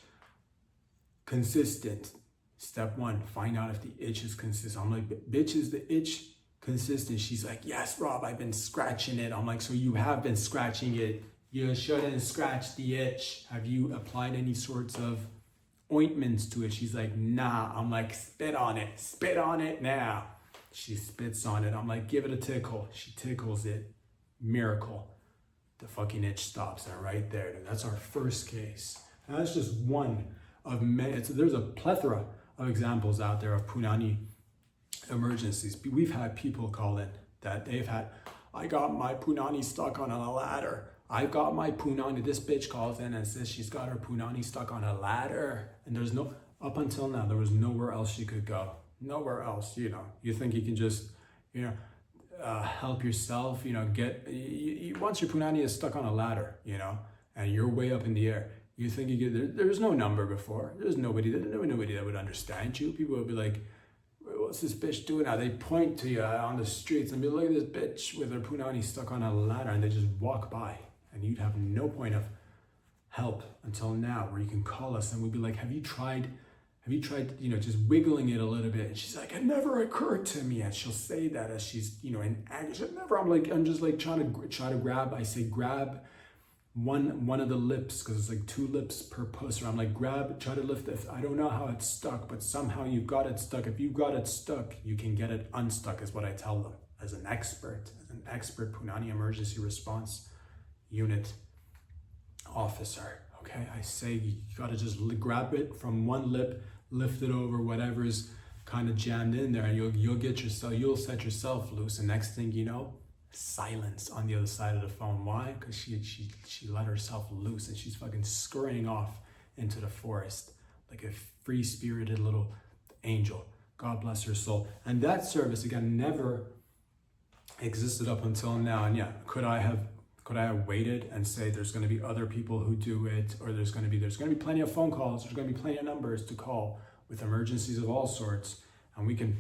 consistent? Step one, find out if the itch is consistent. I'm like, bitch, is the itch consistent? She's like, yes, Rob, I've been scratching it. I'm like, so you have been scratching it. You shouldn't scratch the itch. Have you applied any sorts of ointments to it? She's like, nah. I'm like, spit on it now. She spits on it. I'm like, give it a tickle. She tickles it. Miracle. The fucking itch stops. And right there. That's our first case. And that's just one of many. There's a plethora of examples out there of punani emergencies. We've had people call in that they've had, I got my punani stuck on a ladder. I got my punani. This bitch calls in and says she's got her punani stuck on a ladder. And up until now, there was nowhere else she could go. Nowhere else, you think you can just, help yourself, once your punani is stuck on a ladder, and you're way up in the air, you think there's no number before. There's nobody that would understand you. People would be like, what's this bitch doing now? They point to you on the streets and be like, look at this bitch with her punani stuck on a ladder, and they just walk by, and you'd have no point of help until now, where you can call us and we'd be like, have you tried, just wiggling it a little bit? And she's like, it never occurred to me. And she'll say that as she's, in anger. I'm just like trying to grab. I say, grab one of the lips, because it's like 2 lips per puss. Or I'm like, try to lift this. I don't know how it's stuck, but somehow you've got it stuck. If you've got it stuck, you can get it unstuck, is what I tell them as an expert punani emergency response unit officer. Okay, I say you gotta just grab it from one lip, lift it over whatever's kind of jammed in there, and you'll set yourself loose. And next thing you know, silence on the other side of the phone. Why? Because she let herself loose and she's fucking scurrying off into the forest like a free-spirited little angel. God bless her soul. And that service again never existed up until now. And yeah, could I have Could I have waited and say there's going to be other people who do it, or there's going to be plenty of phone calls, there's going to be plenty of numbers to call with emergencies of all sorts, and we can,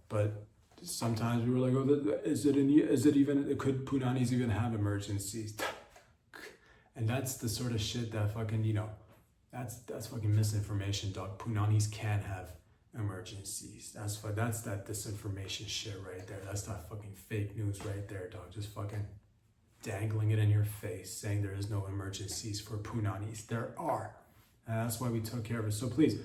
but sometimes we were like, oh, could punanis even have emergencies? And that's the sort of shit that fucking, that's fucking misinformation, dog. Punanis can have emergencies. That's that disinformation shit right there. That's that fucking fake news right there, dog. Just fucking dangling it in your face, saying there is no emergencies for punanis. There are, and that's why we took care of it. So please,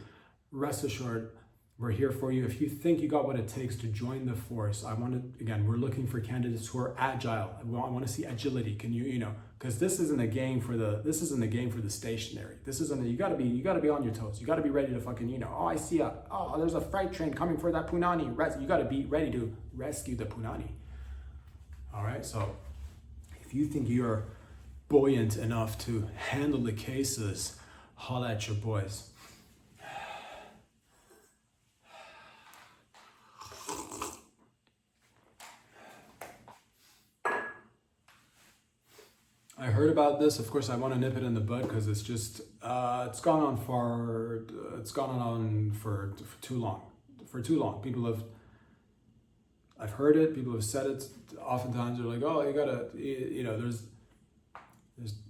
rest assured, we're here for you. If you think you got what it takes to join the force, we're looking for candidates who are agile. I want to see agility. Can you, because this isn't a game for the stationary. This isn't, you gotta be on your toes. You gotta be ready to fucking, there's a freight train coming for that punani. You gotta be ready to rescue the punani. All right, so if you think you're buoyant enough to handle the cases, holla at your boys. I heard about this. Of course, I want to nip it in the bud because it's just it's gone on for too long. For too long, I've heard it. People have said it. Oftentimes, they're like, "Oh, you gotta, there's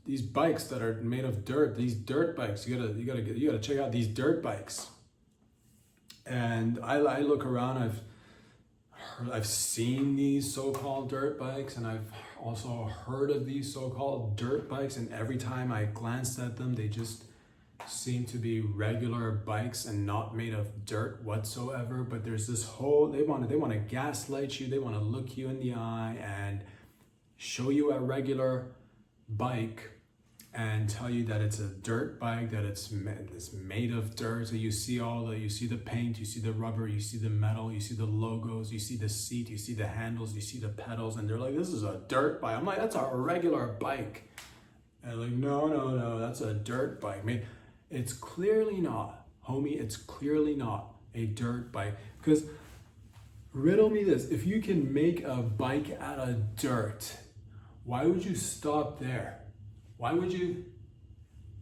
these bikes that are made of dirt. These dirt bikes. You gotta check out these dirt bikes." And I look around. I've seen these so-called dirt bikes, and I've also heard of these so-called dirt bikes, and every time I glanced at them, they just seem to be regular bikes and not made of dirt whatsoever. But there's this whole, they want to gaslight you, they want to look you in the eye and show you a regular bike and tell you that it's a dirt bike, that it's made of dirt. So you see the paint, you see the rubber, you see the metal, you see the logos, you see the seat, you see the handles, you see the pedals, and they're like, this is a dirt bike. I'm like, that's a regular bike. And they're like, no, that's a dirt bike. I mean, it's clearly not, homie, it's clearly not a dirt bike. Because riddle me this, if you can make a bike out of dirt, why would you stop there? Why would you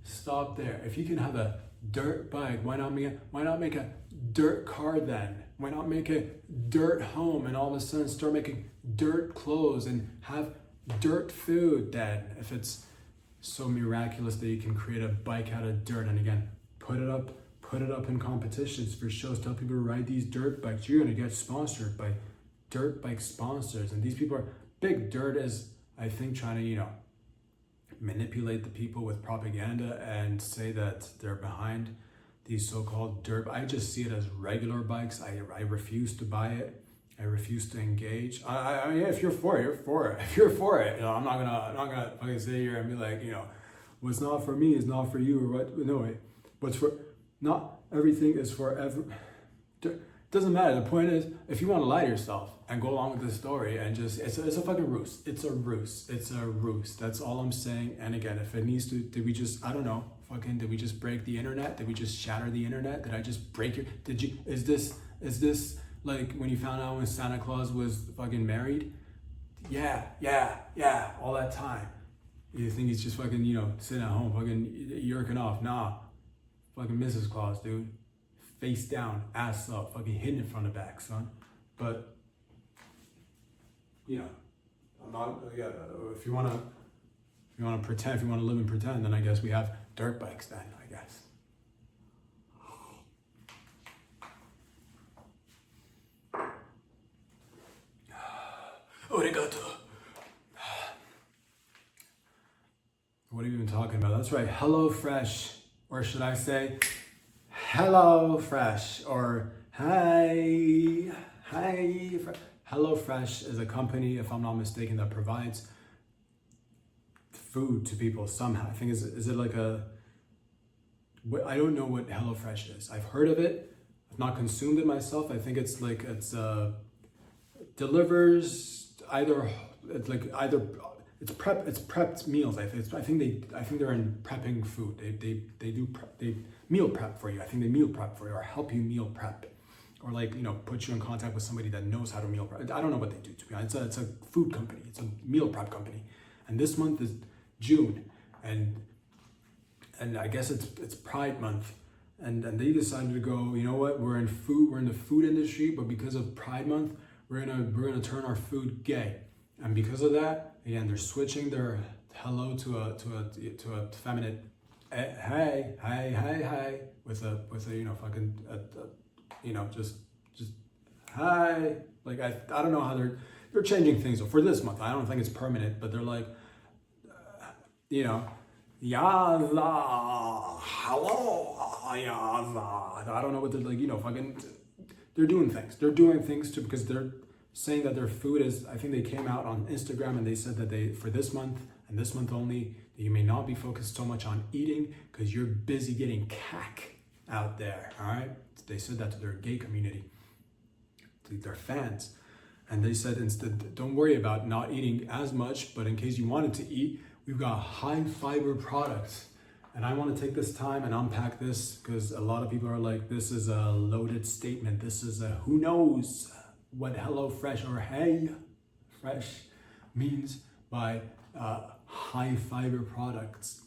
stop there? If you can have a dirt bike, why not make a dirt car then? Why not make a dirt home and all of a sudden start making dirt clothes and have dirt food then? If it's so miraculous that you can create a bike out of dirt, and again, put it up in competitions for shows, tell people to ride these dirt bikes. You're gonna get sponsored by dirt bike sponsors, and these people are big. Dirt is, I think, trying to, manipulate the people with propaganda and say that they're behind these so-called dirt. I just see it as regular bikes. I refuse to buy it. I refuse to engage. I mean, if you're for it, you're for it. If you're for it, I'm not gonna fucking sit here and be like, what's not for me is not for you, or what? No way. What's for, not everything is for every. Doesn't matter. The point is, if you want to lie to yourself and go along with this story and just, it's a fucking ruse. It's a ruse. That's all I'm saying. And again, if it needs to, did we just break the internet? Did we just shatter the internet? Did I just break is this like when you found out when Santa Claus was fucking married? Yeah, all that time. You think he's just fucking, sitting at home, fucking yerking off. Nah, fucking Mrs. Claus, dude. Face down, ass up, fucking hidden in front of back, son. But, I'm not, if you want to pretend, if you want to live and pretend, then I guess we have dirt bikes then, I guess. Arigato. What are you even talking about? That's right, HelloFresh, or should I say, HelloFresh, or hi. HelloFresh is a company, if I'm not mistaken, that provides food to people somehow. I think is it like I don't know what HelloFresh is. I've heard of it. I've not consumed it myself. I think it's delivers it's prepped meals. I think they're in prepping food. They meal prep for you. I think they meal prep for you, or help you meal prep, or put you in contact with somebody that knows how to meal prep. I don't know what they do, to be honest. It's a food company. It's a meal prep company, And this month is June, and I guess it's Pride Month, and they decided to go, you know what, we're in the food industry, but because of Pride Month, we're gonna turn our food gay, and because of that, again, they're switching their hello to a feminine hey with a fucking just hi. Like I don't know how they're changing things for this month. I don't think it's permanent, but they're like Yaza, hello, Yaza. I don't know what they're like, fucking, they're doing things. They're doing things too, because they're saying that their food is, I think they came out on Instagram and they said that for this month and this month only, that you may not be focused so much on eating because you're busy getting cack out there, all right? They said that to their gay community, to their fans. And they said instead, don't worry about not eating as much, but in case you wanted to eat, we've got high fiber products. And I want to take this time and unpack this because a lot of people are like, this is a loaded statement. This is a who knows what Hello Fresh or Hey Fresh means by high fiber products.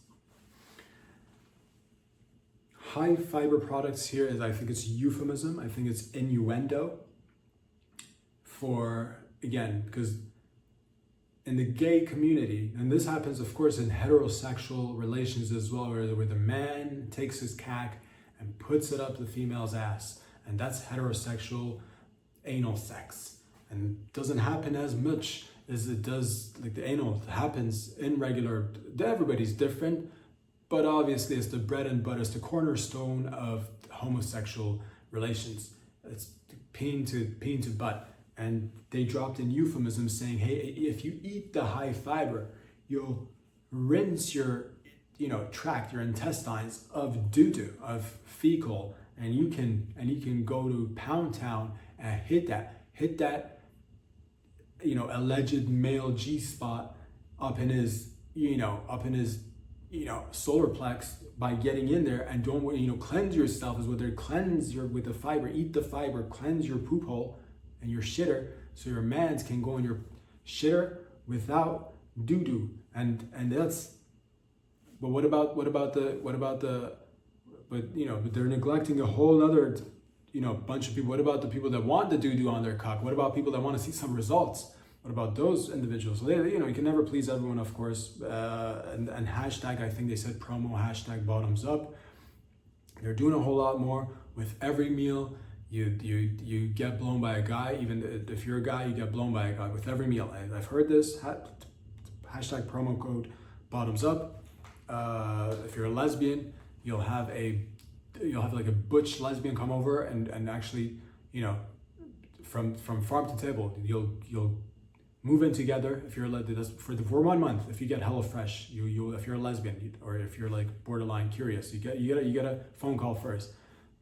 High fiber products here is, I think it's euphemism. I think it's innuendo for, again, because in the gay community, and this happens, of course, in heterosexual relations as well, where the man takes his cack and puts it up the female's ass, and that's heterosexual anal sex, and doesn't happen as much as it does, like the anal happens in regular. Everybody's different, but obviously it's the bread and butter, it's the cornerstone of homosexual relations. It's peen to butt. And they dropped in euphemisms saying, hey, if you eat the high fiber, you'll rinse your, tract, your intestines of doo-doo, of fecal, and you can go to Pound Town and hit that, alleged male G-spot up in his solar plex by getting in there, and don't, cleanse yourself is what they're with the fiber, eat the fiber, cleanse your poop hole and your shitter, so your mans can go in your shitter without doo-doo, and that's. But what about they're neglecting a whole other, bunch of people. What about the people that want the doo-doo on their cock? What about people that want to see some results? What about those individuals? So you can never please everyone, of course. And hashtag, I think they said promo hashtag bottoms up. They're doing a whole lot more with every meal. You get blown by a guy. Even if you're a guy, you get blown by a guy with every meal. I've heard this. Hashtag promo code bottoms up. If you're a lesbian, you'll have like a butch lesbian come over and actually, from farm to table, you'll move in together. If you're for 1 month, if you get HelloFresh, you if you're a lesbian or if you're like borderline curious, you get a phone call first.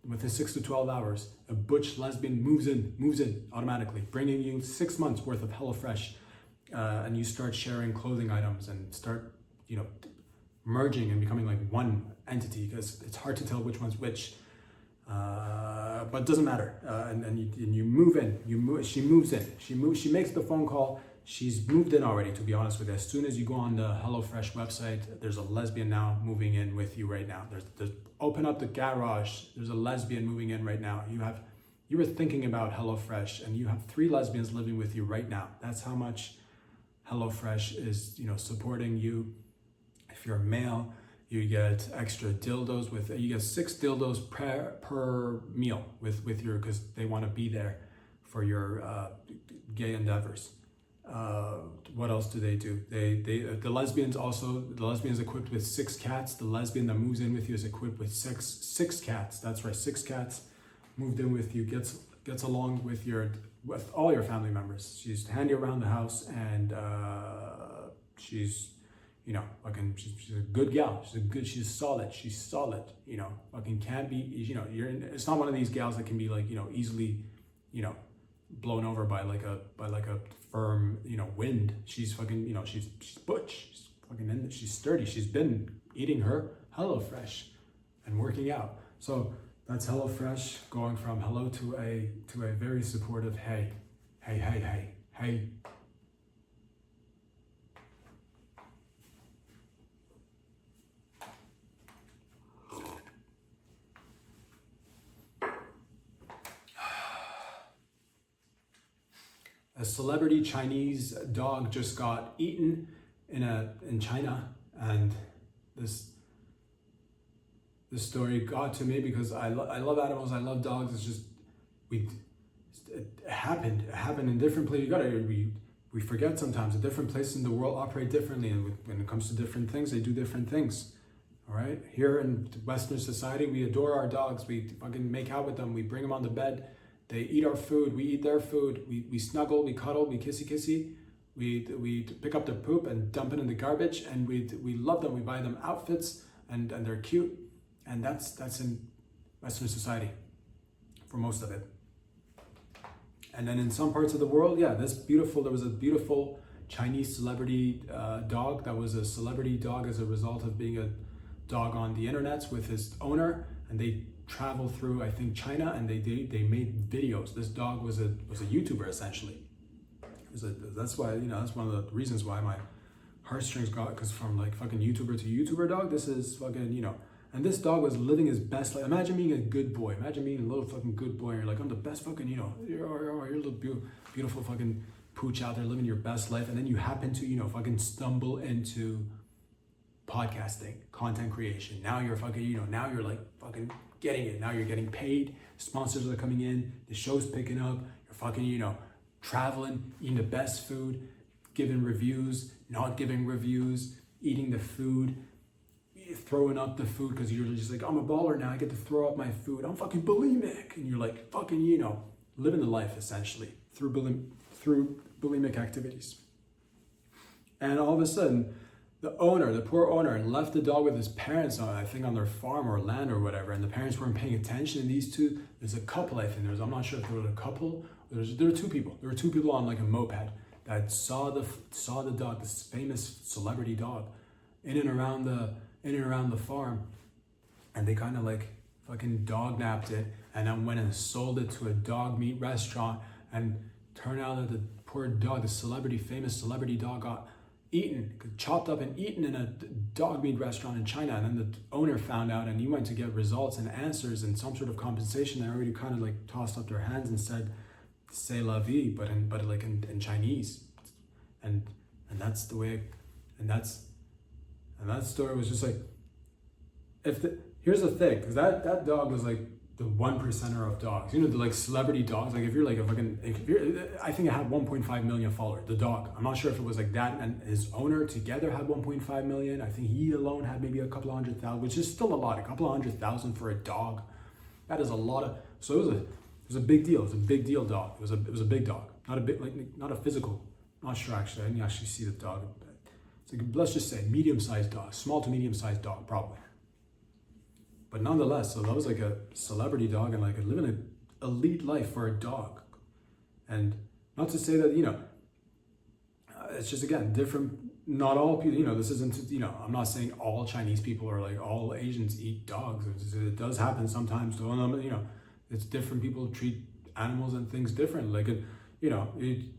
Within 6 to 12 hours, a butch lesbian moves in automatically, bringing you 6 months worth of HelloFresh, and you start sharing clothing items and start, merging and becoming like one entity, because it's hard to tell which one's which. But it doesn't matter. And you move in. She moves in. She makes the phone call. She's moved in already, to be honest with you. As soon as you go on the HelloFresh website, there's a lesbian now moving in with you right now. There's open up the garage. There's a lesbian moving in right now. You were thinking about HelloFresh, and you have 3 lesbians living with you right now. That's how much HelloFresh is, supporting you. If you're a male, you get extra dildos you get 6 dildos per meal with your, because they want to be there for your gay endeavors. What else do? The lesbians equipped with 6 cats. The lesbian that moves in with you is equipped with six cats. That's right, 6 cats moved in with you, gets along with all your family members. She's handy around the house, and she's she's a good gal. She's solid. Fucking can't be, it's not one of these gals that can be like, easily, blown over by like a firm, wind. She's fucking, she's butch. She's fucking she's sturdy. She's been eating her HelloFresh and working out. So that's HelloFresh going from hello to a very supportive hey. a celebrity Chinese dog just got eaten in China, and this story got to me because I love animals. I love dogs. It's just it happened. It happened in different places. We forget sometimes that different places in the world operate differently, and when it comes to different things, they do different things. All right. Here in Western society, we adore our dogs. We fucking make out with them. We bring them on the bed. They eat our food. We eat their food. We snuggle. We cuddle. We kissy. We pick up their poop and dump it in the garbage, and we love them. We buy them outfits, and they're cute. And that's in Western society for most of it. And then in some parts of the world, yeah, there was a beautiful Chinese celebrity dog that was a celebrity dog as a result of being a dog on the internet with his owner, and they traveled through, I think, China, and they made videos. This dog was a YouTuber essentially. That's why, that's one of the reasons why my heartstrings got, because from like fucking YouTuber to YouTuber dog, this is fucking, and this dog was living his best life. Imagine being a good boy. Imagine being a little fucking good boy. And you're like, I'm the best fucking, you're a little beautiful fucking pooch out there living your best life. And then you happen to, fucking stumble into podcasting, content creation. Now you're fucking, now you're like fucking getting it. Now you're getting paid. Sponsors are coming in. The show's picking up. You're fucking, traveling, eating the best food, giving reviews, not giving reviews, eating the food, throwing up the food because you're just like, I'm a baller now, I get to throw up my food, I'm fucking bulimic, and you're like fucking, living the life essentially through bulimic activities. And all of a sudden, the poor owner left the dog with his parents I think on their farm or land or whatever, and the parents weren't paying attention, and there's a couple, I think I'm not sure if there was a couple, there were two people on like a moped that saw the dog, this famous celebrity dog, in and around the farm, and they kind of like fucking dog napped it, and then went and sold it to a dog meat restaurant, and turned out that the poor dog, the famous celebrity dog, got chopped up and eaten in a dog meat restaurant in China. And then the owner found out, and he went to get results and answers and some sort of compensation. They already kind of like tossed up their hands and said "c'est la vie," but in Chinese, and that's the way, and that story was just like, here's the thing, because that dog was like the 1%er of dogs. The like celebrity dogs. Like if you're like I think it had 1.5 million followers. The dog. I'm not sure if it was like that and his owner together had 1.5 million. I think he alone had maybe a couple of 100,000, which is still a lot. A couple of 100,000 for a dog. That is a lot of. So it was a big deal. It was a big deal dog. It was a big dog. Not a physical. Not sure actually. I didn't actually see the dog. It's like, let's just say medium-sized dog, small to medium-sized dog, probably. But nonetheless, so that was like a celebrity dog and like living an elite life for a dog. And not to say that, it's just, again, different, not all people, this isn't, I'm not saying all Chinese people or like all Asians eat dogs. It does happen sometimes, it's different. People treat animals and things different. Like, it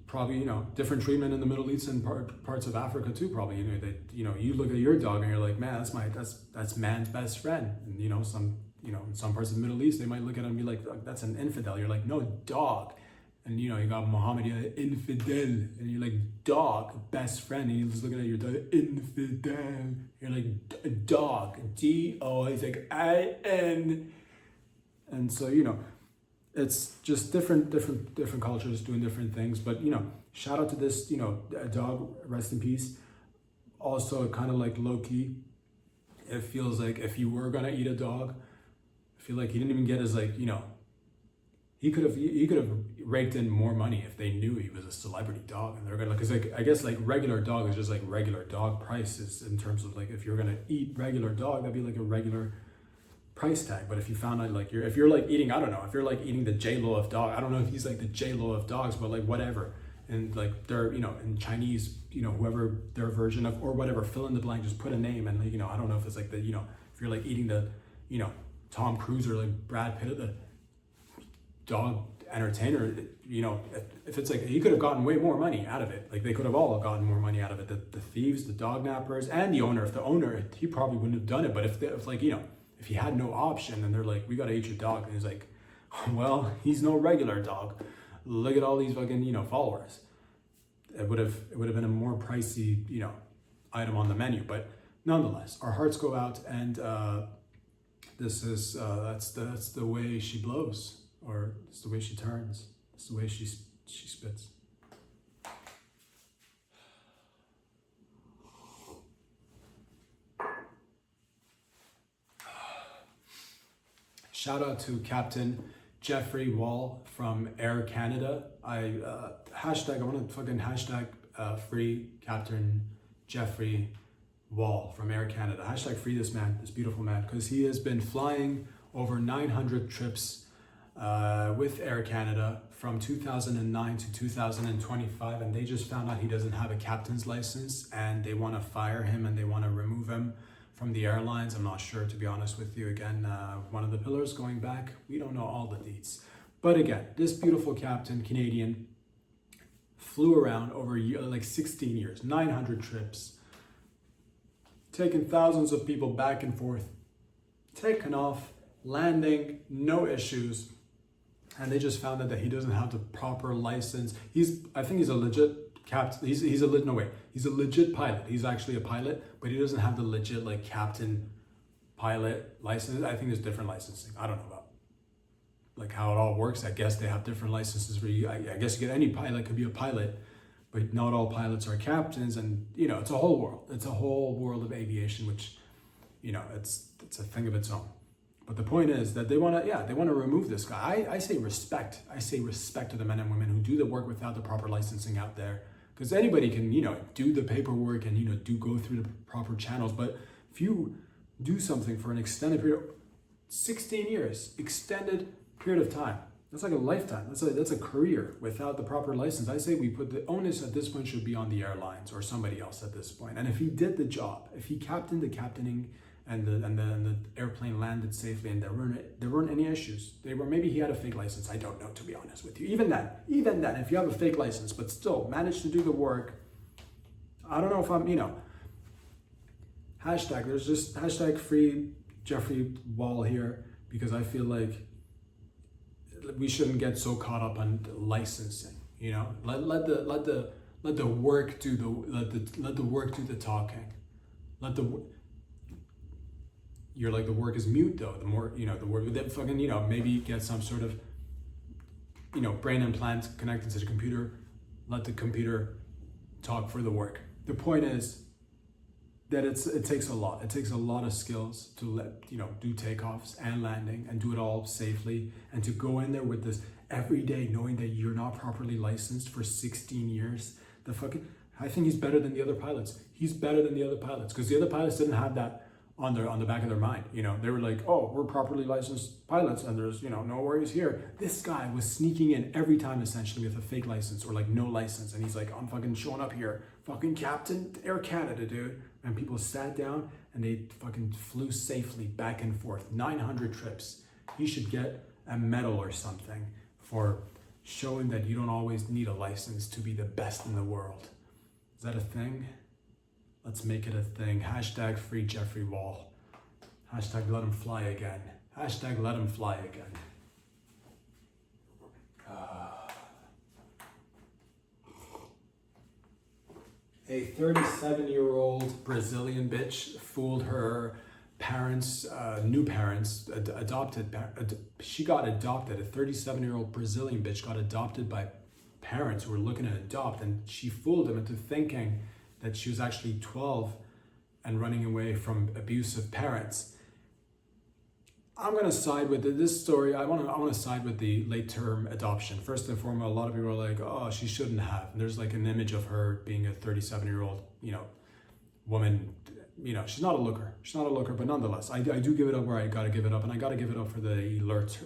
probably, different treatment in the Middle East and parts of Africa too, probably. You look at your dog and you're like, man, that's man's best friend. And in some parts of the Middle East, they might look at it and be like, that's an infidel. You're like, no, dog. And you got Muhammad, infidel, and you're like, dog, best friend. And he's looking at your dog, infidel. You're like, dog, D-O. He's like, I-N. And so, it's just different cultures doing different things. But, shout out to this, dog, rest in peace. Also, kind of like low-key, it feels like if you were gonna eat a dog, I feel like he didn't even get his, like, he could have raked in more money if they knew he was a celebrity dog, and they're gonna, because like, I guess like regular dog is just like regular dog prices in terms of like, if you're gonna eat regular dog, that'd be like a regular price tag. But if you found out like if you're like eating, I don't know, if you're like eating the J-Lo of dog, I don't know if he's like the J-Lo of dogs, but like whatever, and like they're, in Chinese, whoever their version of, or whatever, fill in the blank, just put a name, and like, I don't know if it's like the, if you're like eating the, Tom Cruise or like Brad Pitt, the dog entertainer, if it's like, he could have gotten way more money out of it. Like they could have all gotten more money out of it. The thieves, the dog nappers, and the owner. If the owner, he probably wouldn't have done it. But if like, if he had no option and they're like, we gotta eat your dog, and he's like, well, he's no regular dog. Look at all these fucking, followers. it would have been a more pricey, item on the menu. But nonetheless, our hearts go out, and this is that's the way she blows, or it's the way she turns, it's the way she spits. Shout out to Captain Jeffrey Wall from Air Canada. I want to fucking hashtag free Captain Jeffrey Wall from Air Canada. Hashtag free this man, this beautiful man, because he has been flying over 900 trips with Air Canada from 2009 to 2025, and they just found out he doesn't have a captain's license, and they want to fire him and they want to remove him from the airlines. I'm not sure, to be honest with you. Again, one of the pillars going back, we don't know all the deets. But again, this beautiful captain, Canadian, flew around over like 16 years, 900 trips, taking thousands of people back and forth, taking off, landing, no issues. And they just found out that he doesn't have the proper license. I think he's a legit captain. He's a legit pilot. He's actually a pilot, but he doesn't have the legit like captain pilot license. I think there's different licensing. I don't know about like how it all works. I guess they have different licenses where I guess you get any pilot could be a pilot, but not all pilots are captains. And it's a whole world. It's a whole world of aviation, which it's a thing of its own. But the point is that they want to remove this guy. I say respect. I say respect to the men and women who do the work without the proper licensing out there. Because anybody can, do the paperwork and, go through the proper channels. But if you do something for an extended period, 16 years, extended period of time, that's like a lifetime. That's a career without the proper license. I say we put the onus at this point should be on the airlines or somebody else at this point. And if he did the job, if he captained the captaining, and the airplane landed safely, and there weren't any issues. Maybe he had a fake license. I don't know, to be honest with you. Even then, if you have a fake license, but still managed to do the work, I don't know if I'm, there's just hashtag free Jeffrey Wall here, because I feel like we shouldn't get so caught up on licensing. Let the work do the work do the talking. You're like, the work is mute though. The more, the work that fucking, maybe get some sort of, brain implant connected to the computer. Let the computer talk for the work. The point is that it takes a lot. It takes a lot of skills to do takeoffs and landing and do it all safely, and to go in there with this every day knowing that you're not properly licensed for 16 years. I think he's better than the other pilots. He's better than the other pilots, because the other pilots didn't have that on the back of their mind. They were like, oh, we're properly licensed pilots and there's, no worries here. This guy was sneaking in every time essentially with a fake license or like no license. And he's like, I'm fucking showing up here. Fucking Captain Air Canada, dude. And people sat down and they fucking flew safely back and forth. 900 trips. He should get a medal or something for showing that you don't always need a license to be the best in the world. Is that a thing? Let's make it a thing. Hashtag free Jeffrey Wall. Hashtag let him fly again. Hashtag let him fly again. A 37-year-old Brazilian bitch fooled her parents, new parents, she got adopted. A 37-year-old Brazilian bitch got adopted by parents who were looking to adopt, and she fooled them into thinking that she was actually 12 and running away from abusive parents. I'm gonna side with this story. I want to side with the late term adoption. First and foremost, a lot of people are like, oh, she shouldn't have. And there's like an image of her being a 37-year-old, woman. She's not a looker. But nonetheless, I do give it up where I gotta give it up, and I gotta give it up for the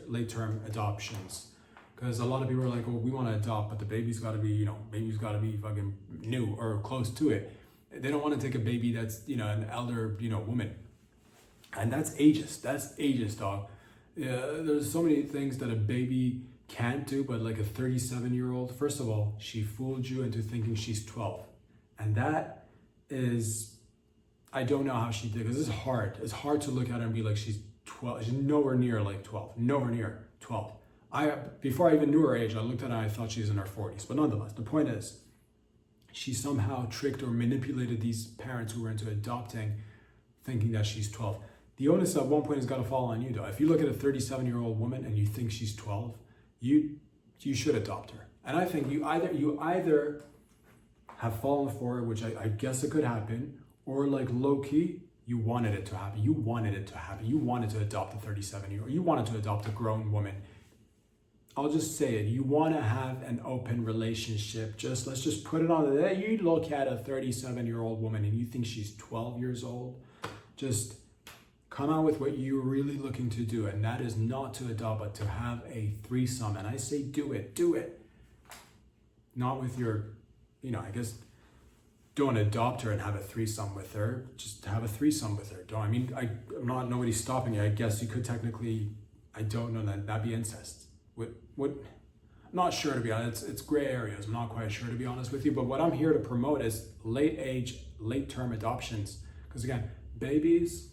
late term adoptions. Because a lot of people are like, well, we want to adopt, but the baby's got to be, fucking new or close to it. They don't want to take a baby that's, an elder, woman. And that's ageist, dog. There's so many things that a baby can't do, but like a 37-year-old, first of all, she fooled you into thinking she's 12. And that is, I don't know how she did, because it's hard. It's hard to look at her and be like, she's 12. She's nowhere near like 12. Nowhere near 12. Before I even knew her age, I looked at her and I thought she was in her 40s. But nonetheless, the point is, she somehow tricked or manipulated these parents who were into adopting, thinking that she's 12. The onus at one point has got to fall on you, though. If you look at a 37-year-old woman and you think she's 12, you should adopt her. And I think you either have fallen for it, which I guess it could happen, or like low-key, you wanted it to happen. You wanted it to happen. You wanted to adopt a 37-year-old. You wanted to adopt a grown woman. I'll just say it. You want to have an open relationship. Let's just put it on there. You look at a 37-year-old woman and you think she's 12 years old. Just come out with what you're really looking to do. And that is not to adopt, but to have a threesome. And I say do it. Not with your, I guess, don't adopt her and have a threesome with her. Just have a threesome with her. Nobody's stopping you. I guess you could technically, I don't know, that'd be incest. What? I'm not sure, to be honest. It's gray areas. I'm not quite sure, to be honest with you. But what I'm here to promote is late term adoptions. Because again, babies,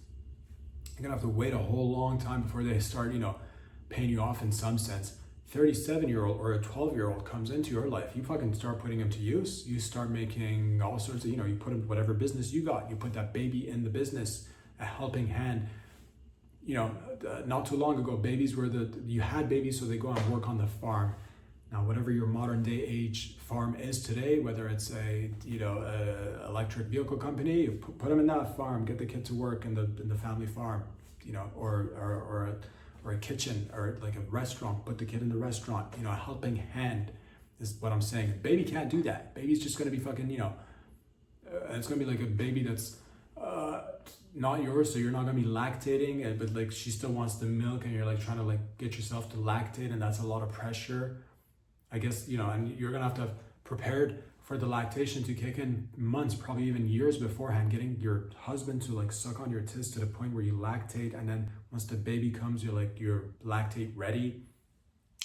you're gonna have to wait a whole long time before they start, paying you off in some sense. 37-year-old or a 12-year-old comes into your life, you fucking start putting them to use. You start making all sorts of, you put in whatever business you got. You put that baby in the business, a helping hand. Not too long ago, you had babies so they go and work on the farm. Now, whatever your modern day age farm is today, whether it's a electric vehicle company, you put them in that farm, get the kid to work in the family farm, or a kitchen or like a restaurant, put the kid in the restaurant, a helping hand is what I'm saying. Baby can't do that. Baby's just gonna be fucking, it's gonna be like a baby that's not yours, so you're not gonna be lactating, but like she still wants the milk and you're like trying to like get yourself to lactate, and that's a lot of pressure. I guess, and you're gonna have to have prepared for the lactation to kick in months, probably even years beforehand, getting your husband to like suck on your tits to the point where you lactate, and then once the baby comes, you're lactate ready,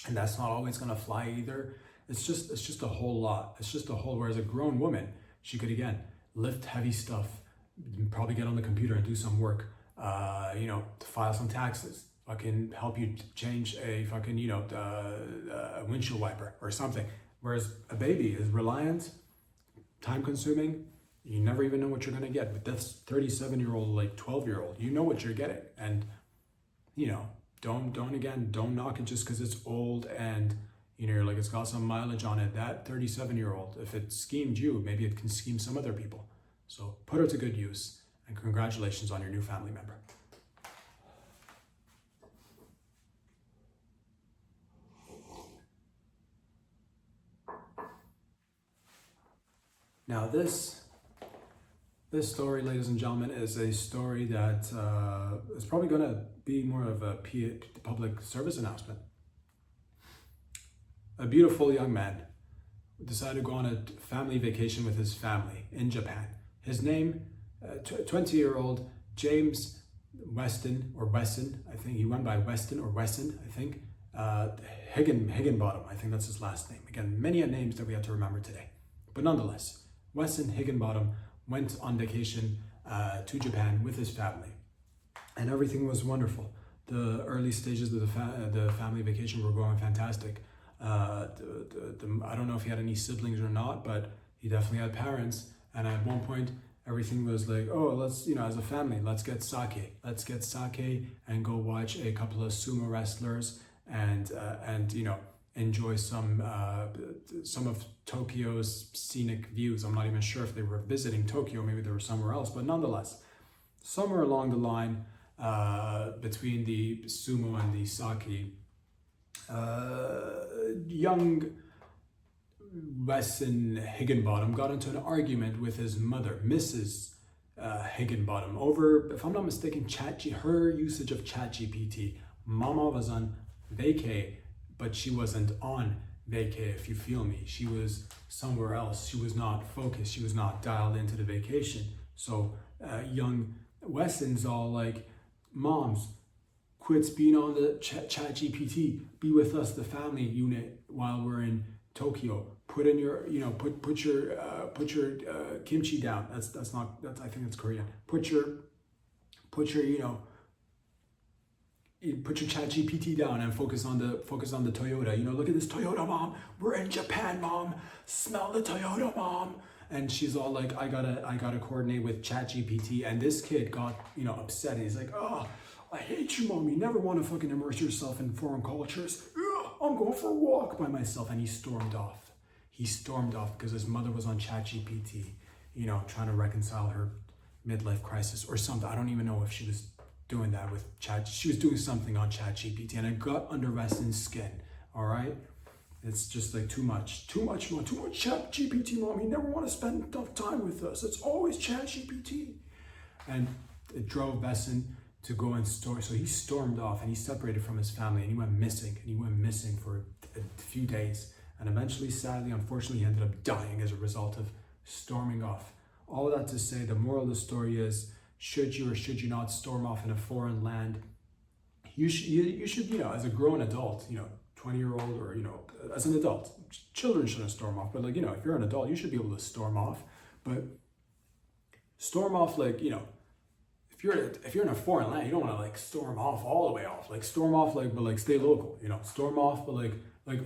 and that's not always gonna fly either. It's just a whole lot. Whereas a grown woman, she could again lift heavy stuff, probably get on the computer and do some work, file some taxes, fucking help you change a fucking a windshield wiper or something. Whereas a baby is reliant, time consuming, you never even know what you're gonna get. But that's 37-year-old, like 12-year-old, you know what you're getting. And don't knock it just because it's old and you're like it's got some mileage on it. That 37-year-old, if it schemed you, maybe it can scheme some other people. So put her to good use, and congratulations on your new family member. Now this story, ladies and gentlemen, is a story that is probably going to be more of a public service announcement. A beautiful young man decided to go on a family vacation with his family in Japan. His name, 20-year-old James Weston, I think he went by Weston or Wesson, I think. Higginbottom, I think that's his last name. Again, many names that we have to remember today. But nonetheless, Weston Higginbottom went on vacation to Japan with his family, and everything was wonderful. The early stages of the family vacation were going fantastic. I don't know if he had any siblings or not, but he definitely had parents. And at one point, everything was like, oh, let's, as a family, let's get sake and go watch a couple of sumo wrestlers and enjoy some of Tokyo's scenic views. I'm not even sure if they were visiting Tokyo, maybe they were somewhere else, but nonetheless, somewhere along the line between the sumo and the sake, young Wesson Higginbottom got into an argument with his mother, Mrs. Higginbottom, over, if I'm not mistaken, her usage of ChatGPT. Mama was on vacay, but she wasn't on vacay, if you feel me. She was somewhere else. She was not focused. She was not dialed into the vacation. So young Wesson's all like, moms, quit being on the ChatGPT. Be with us, the family unit, while we're in Tokyo. Put in your, put your kimchi down. I think that's Korean. Put your ChatGPT down and focus on the Toyota. Look at this Toyota, mom. We're in Japan, mom. Smell the Toyota, mom. And she's all like, I gotta coordinate with ChatGPT. And this kid got, upset. And he's like, oh, I hate you, mom. You never want to fucking immerse yourself in foreign cultures. Ugh, I'm going for a walk by myself. And he stormed off. He stormed off because his mother was on ChatGPT, trying to reconcile her midlife crisis or something. I don't even know if she was doing that with Chat. She was doing something on ChatGPT, and it got under Weston's skin. All right, it's just like too much ChatGPT, mom. You never want to spend enough time with us. It's always ChatGPT, and it drove Weston to go and store. So he stormed off, and he separated from his family, and he went missing. And he went missing for a few days, and eventually, sadly, unfortunately, he ended up dying as a result of storming off. All that to say, the moral of the story is: should you or should you not storm off in a foreign land? You should, as a grown adult, 20-year-old or, as an adult, children shouldn't storm off. But like, if you're an adult, you should be able to storm off. But storm off, like, if you're in a foreign land, you don't want to like storm off all the way off. Like storm off, like, but like stay local, storm off, but like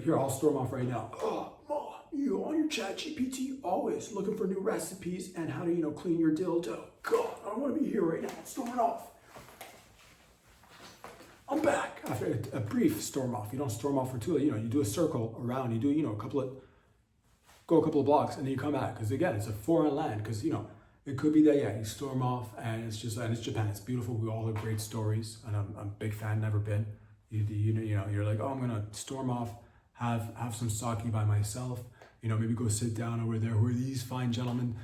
here, I'll storm off right now. Oh, mom, you on your ChatGPT, always looking for new recipes and how to, clean your dildo. God, I don't want to be here right now. I'm storming off. I'm back after a brief storm off. You don't storm off for too long. You do a circle around. You do, go a couple of blocks, and then you come back. Because again, it's a foreign land. Because it could be that you storm off, and it's Japan. It's beautiful. We all have great stories, and I'm a big fan. Never been. You're like, oh, I'm gonna storm off, have some sake by myself. Maybe go sit down over there where these fine gentlemen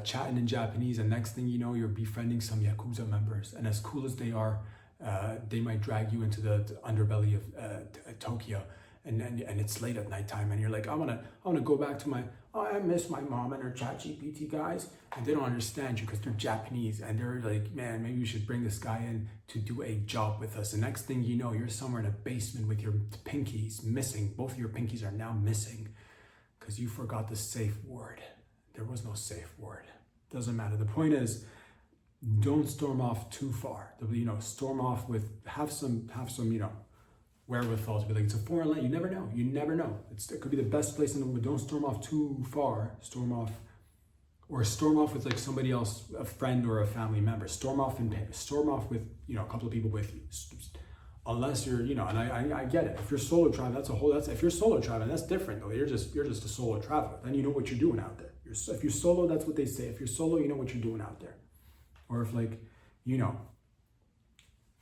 chatting in Japanese, and next thing you know, you're befriending some Yakuza members. And as cool as they are, they might drag you into the underbelly of Tokyo, and it's late at nighttime, and you're like, I wanna go back to I miss my mom and her ChatGPT guys, and they don't understand you because they're Japanese, and they're like, man, maybe we should bring this guy in to do a job with us. And next thing you know, you're somewhere in a basement with your pinkies missing. Both of your pinkies are now missing because you forgot the safe word. There was no safe word. Doesn't matter. The point is, don't storm off too far. Storm off with have some wherewithal to be like, it's a foreign land. You never know. It could be the best place in the world. Don't storm off too far. Storm off with like somebody else, a friend or a family member. Storm off with a couple of people with you. Unless you're and I get it. If you're solo traveling, if you're solo traveling, that's different though. You're just a solo traveler. Then you know what you're doing out there. If you're solo, that's what they say. If you're solo, you know what you're doing out there. Or if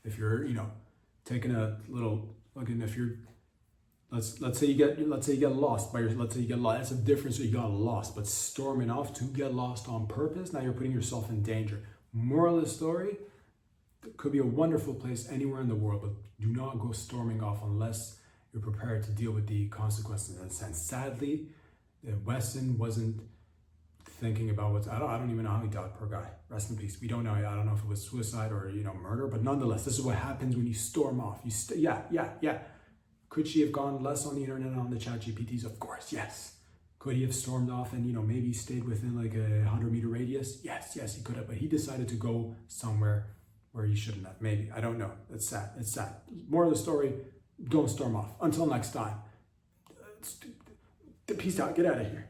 if you're taking a little. If you're, let's say you get lost that's a difference. So you got lost, but storming off to get lost on purpose, now you're putting yourself in danger. Moral of the story: it could be a wonderful place anywhere in the world, but do not go storming off unless you're prepared to deal with the consequences. And sadly, Weston wasn't thinking about what's. I don't even know how he died. Poor guy. Rest in peace. We don't know. I don't know if it was suicide or murder, but nonetheless, this is what happens when you storm off. Yeah. Could she have gone less on the internet on the ChatGPTs? Of course, yes. Could he have stormed off and maybe stayed within like a 100-meter radius? Yes, he could have. But he decided to go somewhere where he shouldn't have. Maybe, I don't know. It's sad. More of the story: don't storm off. Until next time. Peace out. Get out of here.